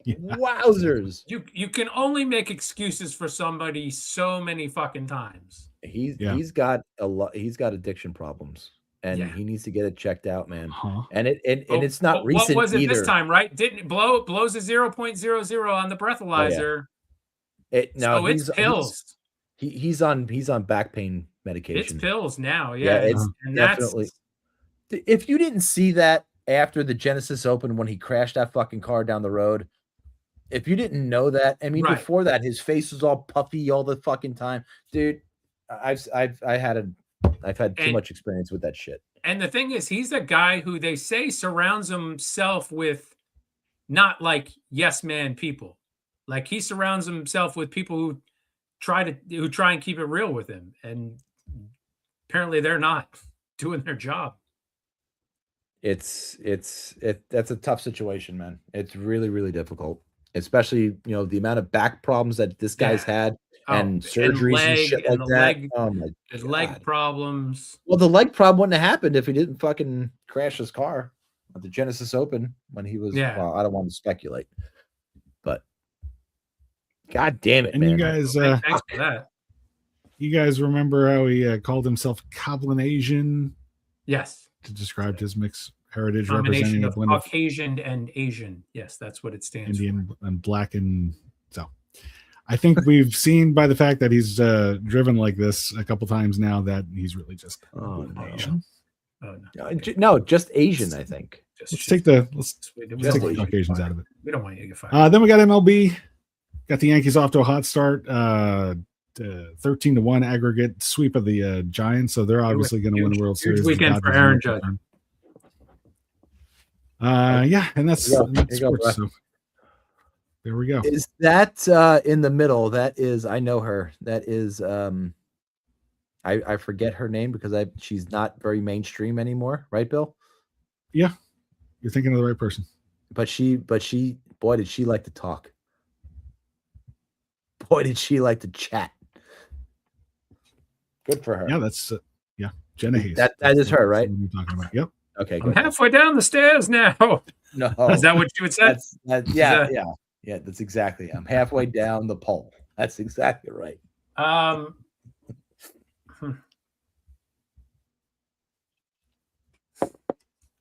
Wowzers. You can only make excuses for somebody so many fucking times. He's got addiction problems. And he needs to get it checked out, man. And it's not recent. What was it either. this time, right? Didn't blows a 0.00 on the breathalyzer. It's pills. He's on back pain medication. It's pills now, it's definitely. If you didn't see that after the Genesis Open when he crashed that fucking car down the road, if you didn't know that, I mean, before that, his face was all puffy all the fucking time, dude. I've had too much experience with that shit. And the thing is, he's a guy who they say surrounds himself with not like yes man people. Like he surrounds himself with people who try and keep it real with him. And apparently they're not doing their job. That's a tough situation, man. It's really, really difficult. Especially, the amount of back problems that this guy's had. And surgeries and shit like that. His leg problems. Well, the leg problem wouldn't have happened if he didn't fucking crash his car at the Genesis Open when he was. Yeah. Well, I don't want to speculate, but God damn it, and man! You guys, thanks for that. You guys remember how he called himself Caucasian? Yes. To describe his mixed heritage, combination representing of Caucasian and Asian. Yes, that's what it stands Indian for. And black and so. I think we've seen by the fact that he's driven like this a couple times now that he's really just Asian. Oh no, just Asian. I think. Let's take the Caucasians out of it. We don't want you to get fired. Then we got MLB. Got the Yankees off to a hot start. 13-1 aggregate sweep of the Giants, so they're obviously going to win the World Series. Weekend for Aaron Judge. And that's sports. So. There we go. Is that in the middle? That is, I know her. That is, I forget her name because she's not very mainstream anymore, right, Bill? Yeah, you're thinking of the right person. But she, boy, did she like to talk. Boy, did she like to chat. Good for her. Yeah, that's Jenna Hayes. That is her, right? What you're talking about. Yep. Okay, I'm good. halfway down the stairs now. No, Is that what you would say? Yeah. That's exactly. I'm halfway down the pole. That's exactly right.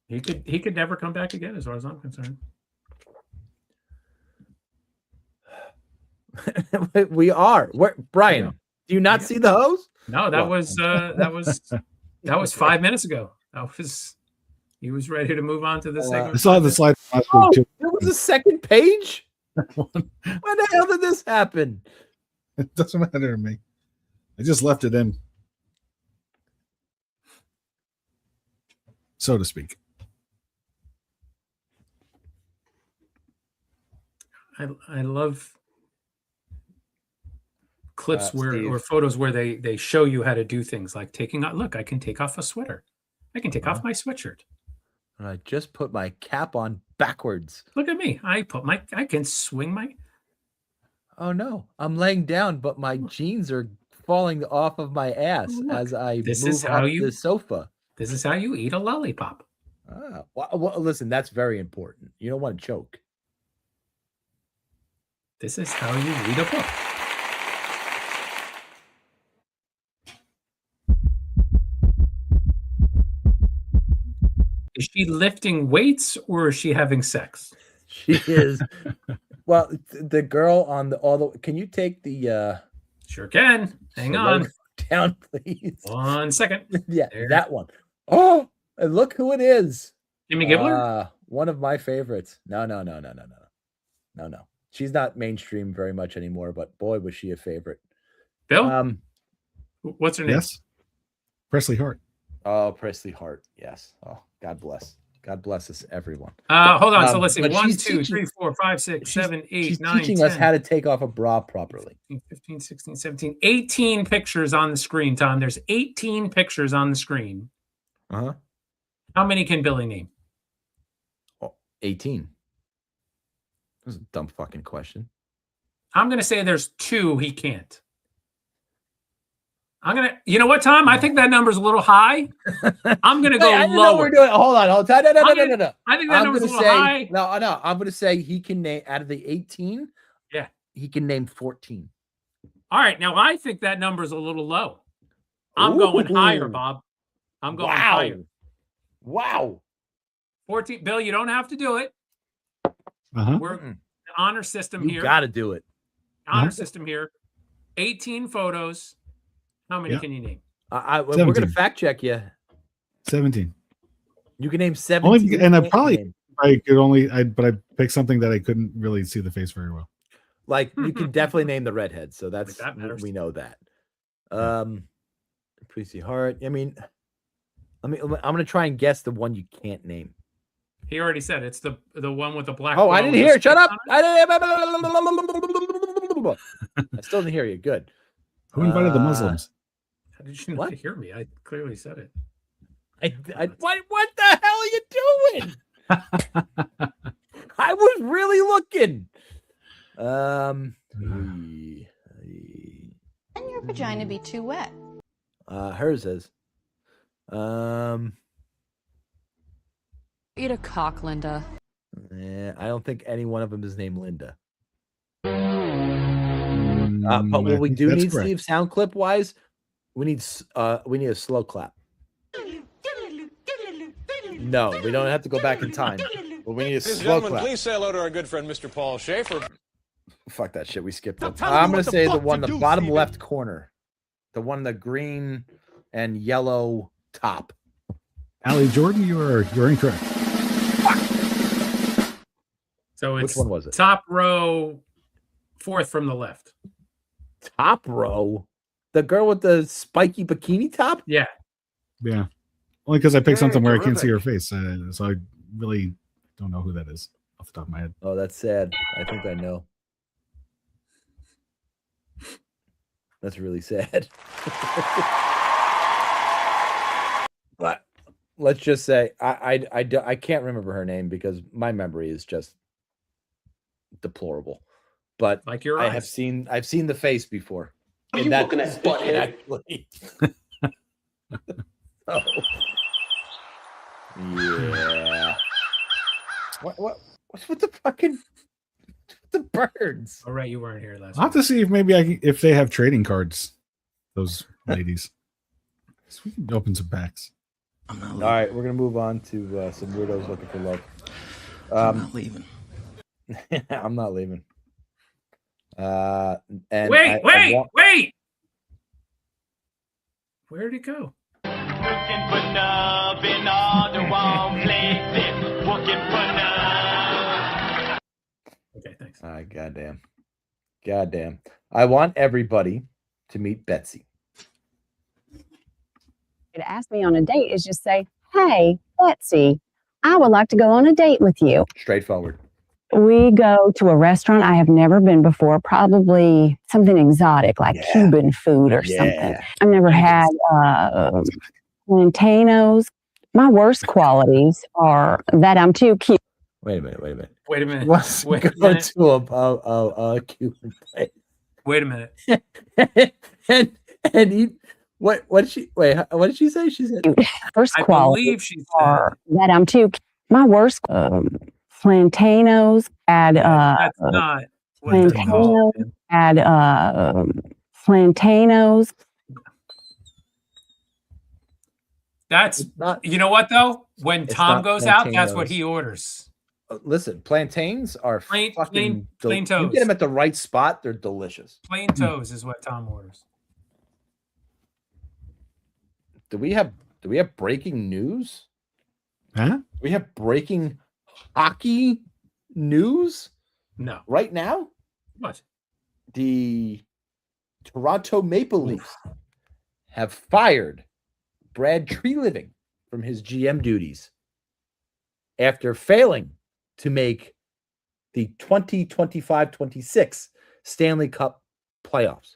He could never come back again, as far as I'm concerned. We are. Where, Brian? Do you not see the hose? No, that was 5 minutes ago. He was ready to move on to the segment. I saw the slide. Oh, there was a second page. When the hell did this happen? It doesn't matter to me. I just left it in, so to speak. I love clips or photos where they show you how to do things like taking out. Look, I can take off a sweater. I can take off my sweatshirt. I just put my cap on backwards. Look at me. I can swing my. Oh no, I'm laying down, but my jeans are falling off of my ass as I move up the sofa. This is how you eat a lollipop. Well, listen, that's very important. You don't want to choke. This is how you read a book. Is she lifting weights or is she having sex? She is. Well, the girl on can you take the Sure can. Hang on. Down, please. 1 second. Yeah, there. That one. Oh, and look who it is. Jimmy Gibbler? One of my favorites. No. She's not mainstream very much anymore, but boy, was she a favorite. Bill? What's her name? Yes. Presley Hart. Oh, Presley Hart. Yes. Oh, God bless. God bless us, everyone. Hold on. So let's see. 1, 2, 3, 4, 5, 6, 7, 8, 9, 10. She's teaching us how to take off a bra properly. 15, 16, 17, 18 pictures on the screen, Tom. There's 18 pictures on the screen. Uh-huh. How many can Billy name? 18. That's a dumb fucking question. I'm going to say there's 2 he can't. You know what, Tom? I think that number's a little high. I'm going to go lower. We're doing. Hold on. No. I think that number's a little high. No. I'm going to say he can name, out of the 18, yeah, he can name 14. All right. Now, I think that number's a little low. I'm going higher, Bob. I'm going higher. Wow. 14. Bill, you don't have to do it. We're the honor system here. You got to do it. Honor system here. 18 photos. How many can you name? We're going to fact check you. 17. You can name 17. And but I picked something that I couldn't really see the face very well. Like you can definitely name the redhead, so that we know that. Presley Hart. I mean, I'm going to try and guess the one you can't name. He already said it's the one with the black. Oh, I didn't hear it. Shut up! I still didn't hear you. Good. Who invited the Muslims? How did you not hear me? I clearly said it. What the hell are you doing? I was really looking. Can your vagina be too wet? Hers is. Eat a cock, Linda. I don't think any one of them is named Linda. But what we do need, Steve, sound clip wise, we need a slow clap. No, we don't have to go back in time. But we need a slow clap. Please say hello to our good friend, Mr. Paul Schaefer. Fuck that shit. We skipped it. I'm going to say the one, the bottom left corner. The one, the green and yellow top. Allie Jordan, you're incorrect. So it's which one was it? Top row, 4th from the left. Top row? The girl with the spiky bikini top? Yeah. Yeah. Only because I picked something where I can't see her face. So I really don't know who that is. off the top of my head. Oh, that's sad. I think I know. That's really sad. But let's just say I can't remember her name because my memory is just deplorable. But like your I've seen the face before. Are you looking at butthead? Oh. Yeah. What's with the fucking the birds? All right, you weren't here last I'll have to see if maybe if they have trading cards. Those ladies. So we can open some packs. All right, we're gonna move on to some weirdos looking for love. I'm not leaving. I'm not leaving. And wait! Where'd it go? Looking for love in all the wrong places. Looking for love. Okay, thanks. Goddamn. I want everybody to meet Betsy. To ask me on a date is just say, "Hey, Betsy, I would like to go on a date with you." Straightforward. We go to a restaurant I have never been before, probably something exotic like Cuban food or something. I've never had plantanos. My worst qualities are that I'm too cute. Wait a minute. Let's go to a Cuban place. Wait a minute. and eat. What did she say? She said first I qualities believe she are that I'm too. My worst plantanos. Add that's not what they're plantanos. called. Add plantanos. That's not. You know what though? When Tom not goes out, that's plantanos. what he orders. Listen, plantains are Plain fucking toes. You get them at the right spot, they're delicious. Plain toes is what Tom orders. Do we have breaking news? Huh? Do we have breaking hockey news No. right now? What? The Toronto Maple Leafs have fired Brad Treliving from his GM duties after failing to make the 2025-26 Stanley Cup playoffs.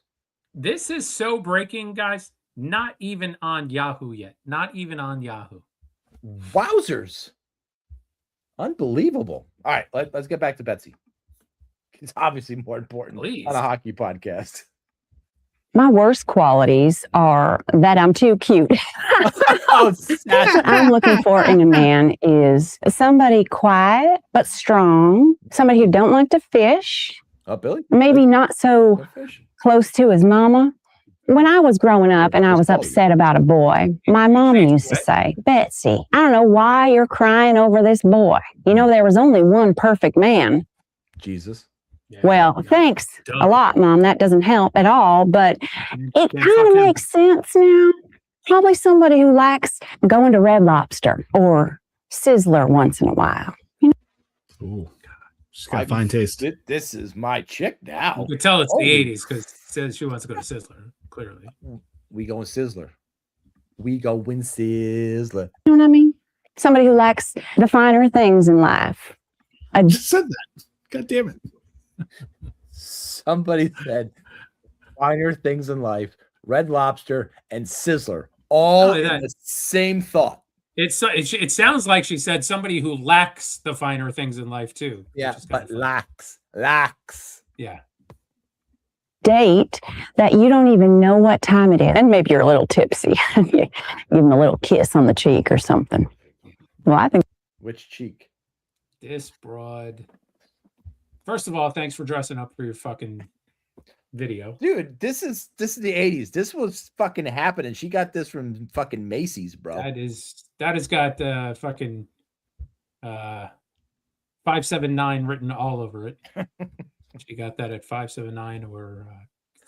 This is so breaking, guys. Not even on Yahoo yet. Not even on Yahoo. Wowzers. Unbelievable. All right, let's get back to Betsy. It's obviously more important on a hockey podcast. My worst qualities are that I'm too cute. What I'm looking for in a man is somebody quiet but strong, somebody who don't like to fish. Oh, Billy? Maybe not so close to his mama. When I was growing up and I was upset about a boy, my mom used to say, "Betsy, I don't know why you're crying over this boy. You know, there was only one perfect man." Jesus. Well, thanks a lot, Mom. That doesn't help at all, but it kind of makes sense now. Probably somebody who likes going to Red Lobster or Sizzler once in a while. Ooh, she's got fine taste. This is my chick now. You could tell it's Holy- the 80s because it says she wants to go to Sizzler, clearly. We going Sizzler. We going Sizzler. You know what I mean? Somebody who likes the finer things in life. I just said that. God damn it. Somebody said finer things in life, Red Lobster and Sizzler, all in the same thought. It sounds like she said somebody who lacks the finer things in life too. Yeah, but lacks. Yeah. Date that you don't even know what time it is. And maybe you're a little tipsy. Give them a little kiss on the cheek or something. Well, I think. Which cheek? This broad. First of all, thanks for dressing up for your fucking video. Dude, this is the 80s. This was fucking happening. She got this from fucking Macy's, bro. That has got fucking 579 written all over it. She got that at 579 or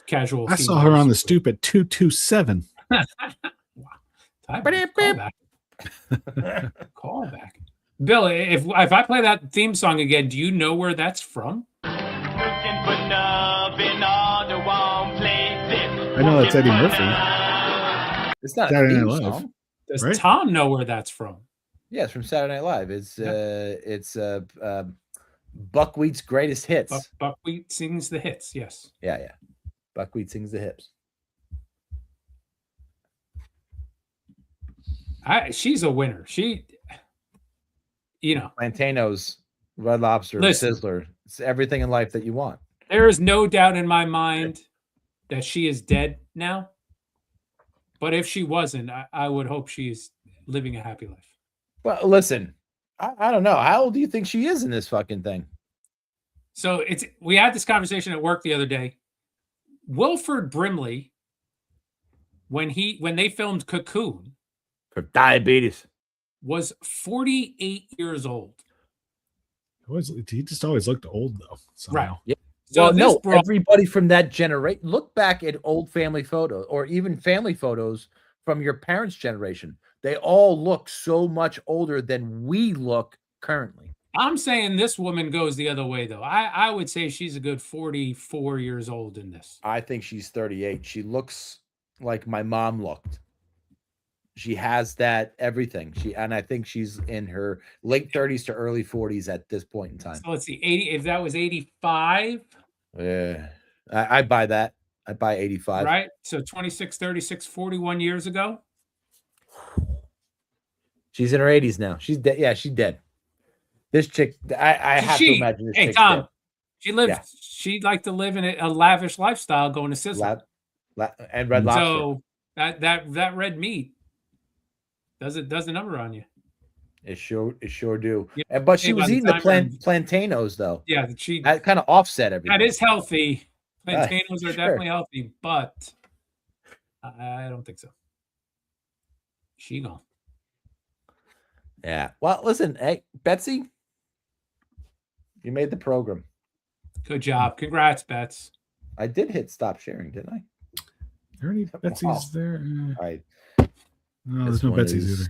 casual. I saw her on the stoop at 227. Call back. Bill, if I play that theme song again, do you know where that's from? Looking for love in all the wrong places. I know that's Eddie Murphy. It's not Saturday a Night theme Live. song. Does Right? Tom know where that's from? Yeah, it's from Saturday Night Live. It's Buckwheat's greatest hits. Buckwheat sings the hits. Yes. Yeah. Buckwheat sings the hits. She's a winner. She, Plantanos, Red Lobster, Sizzler. It's everything in life that you want. There is no doubt in my mind that she is dead now. But if she wasn't, I would hope she's living a happy life. Well, listen, I don't know. How old do you think she is in this fucking thing? So we had this conversation at work the other day. Wilford Brimley, when they filmed Cocoon, for diabetes, was 48 years old. He just always looked old though. Somehow. Right. Yeah. So well, no, everybody from that generation. Look back at old family photos, or even family photos from your parents' generation. They all look so much older than we look currently. I'm saying this woman goes the other way, though. I would say she's a good 44 years old in this. I think she's 38. She looks like my mom looked. She has that everything. And I think she's in her late 30s to early 40s at this point in time. So let's see, 80. If that was 85, yeah, I buy that. I buy 85. Right. So 26, 36, 41 years ago. She's in her 80s now. She's dead. Yeah, she's dead. This chick, I have to imagine this. Hey, Tom, dead. She lived. Yeah. She liked to live in a lavish lifestyle, going to Sizzler and Red Lobster. So that red meat does a number on you. It sure do. Yeah. But she was eating the plantanos though. Yeah, that kind of offset everything. That is healthy. Plantanos are definitely healthy, but I don't think so. She gone. Yeah. Well, listen, hey, Betsy, you made the program. Good job. Congrats, Bets. I did hit stop sharing, didn't I? Are there any Betsy's there? All right. No, there's no Betsy's either.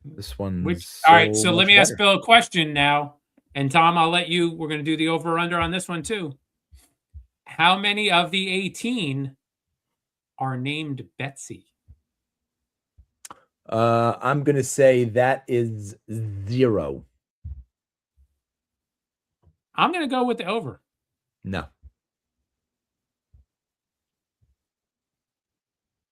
This one. All right. So let me ask Bill a question now. And Tom, I'll let you. We're going to do the over-under on this one too. How many of the 18 are named Betsy? I'm going to say that is 0. I'm going to go with the over. No.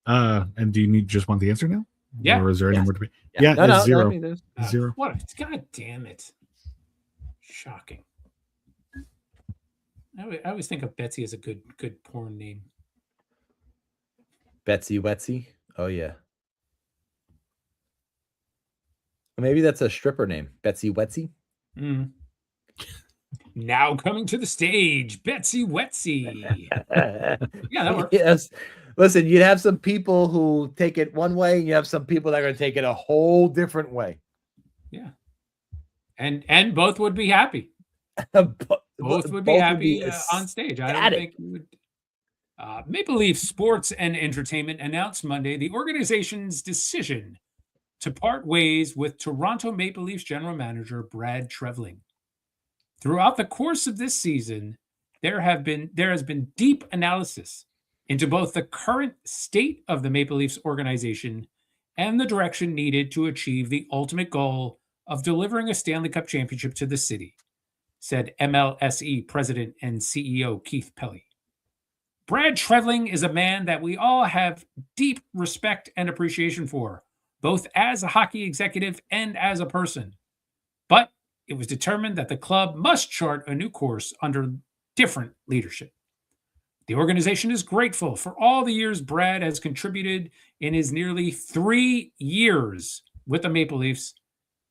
And do you just want the answer now? Yeah. Or is there any more to be? Yeah, no, 0. I mean, 0. What? God damn it. Shocking. I always think of Betsy as a good porn name. Betsy Wetsy? Oh, yeah. Maybe that's a stripper name. Betsy Wetsy? Mm. Now coming to the stage, Betsy Wetsy. Yeah, that works. Yes. Listen, you'd have some people who take it one way, and you have some people that are going to take it a whole different way. Yeah. And both would be happy. Both would be happy on stage. I don't think you would. Maple Leaf Sports and Entertainment announced Monday the organization's decision to part ways with Toronto Maple Leafs general manager Brad Trevling. Throughout the course of this season, there has been deep analysis into both the current state of the Maple Leafs organization and the direction needed to achieve the ultimate goal of delivering a Stanley Cup championship to the city, said MLSE President and CEO Keith Pelly. Brad Trevling is a man that we all have deep respect and appreciation for, both as a hockey executive and as a person. But it was determined that the club must chart a new course under different leadership. The organization is grateful for all the years Brad has contributed in his nearly 3 years with the Maple Leafs,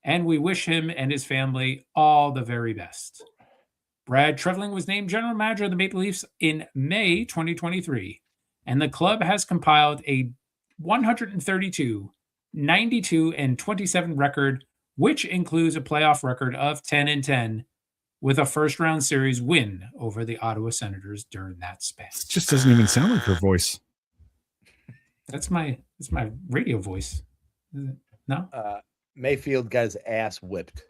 and we wish him and his family all the very best. Brad Trevling was named general manager of the Maple Leafs in May 2023, and the club has compiled a 132, 92, and 27 record, which includes a playoff record of 10-10, with a first-round series win over the Ottawa Senators during that span. It just doesn't even sound like her voice. That's my radio voice. No? Mayfield got his ass whipped.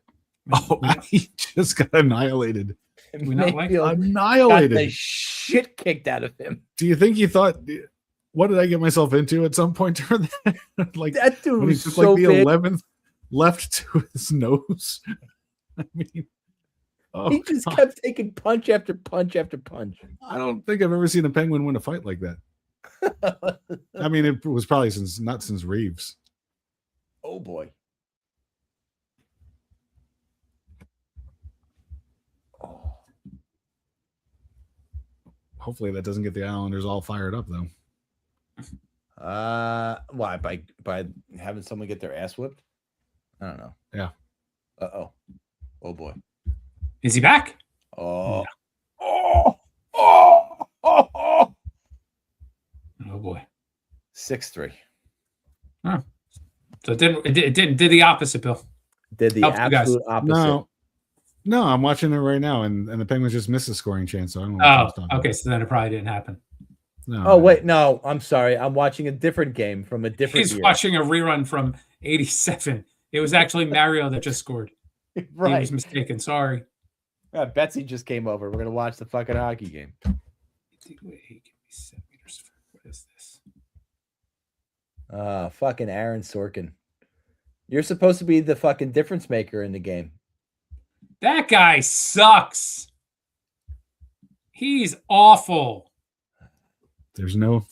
Oh, he just got annihilated. We not like annihilated. Got the shit kicked out of him. Do you think he thought, what did I get myself into at some point during that? Like that dude was took so like the big. 11th left to his nose. I mean, He just kept taking punch after punch after punch. I don't think I've ever seen a penguin win a fight like that. I mean, it was probably not since Reeves. Oh boy. Oh. Hopefully that doesn't get the Islanders all fired up though. Why? By having someone get their ass whipped? I don't know. Yeah. Oh boy. Is he back? Oh. No. Oh boy. 6-3. Huh. So it did the opposite, Bill. Did the absolute opposite. No, I'm watching it right now, and the Penguins just missed a scoring chance. So I don't know. Oh, okay. So then it probably didn't happen. No. Oh wait, no. I'm sorry. I'm watching a different game from a different. He's year. watching a rerun from '87. It was actually Mario that just scored. Right. He was mistaken. Sorry. Yeah, Betsy just came over. We're gonna watch the fucking hockey game. Wait, give me centimeters. What is this? Fucking Aaron Sorkin. You're supposed to be the fucking difference maker in the game. That guy sucks. He's awful. There's no.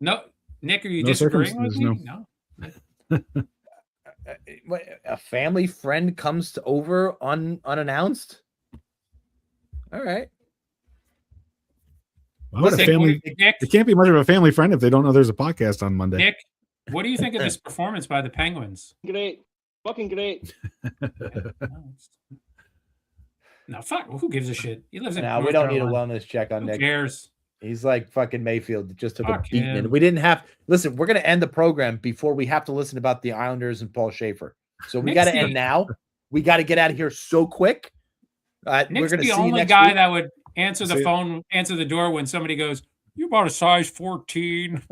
No, Nick, are you No disagreeing with me? No. A family friend comes over unannounced. All right. Well, Nick, it can't be much of a family friend if they don't know there's a podcast on Monday. Nick, what do you think of this performance by the Penguins? Great. Fucking great. No, fuck. Who gives a shit? He lives in. Now we don't need a wellness check on Nick. Who cares? He's like fucking Mayfield that just took Fuck a beating. him. And we didn't have. Listen, we're gonna end the program before we have to listen about the Islanders and Paul Schaefer. So we got to end now. We got to get out of here so quick. Nick's we're gonna the see only next guy week. that would answer the phone, answer the door when somebody goes, "You bought a size 14."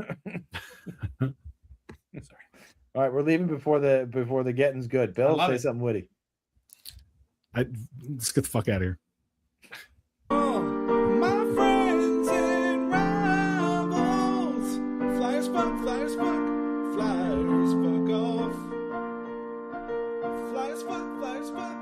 Sorry. All right, we're leaving before the getting's good. Bill, say something witty. Let's get the fuck out of here. My friends and rivals. Flyers fuck, flyers fuck, flyers fuck off. Flyers fuck, flyers fuck.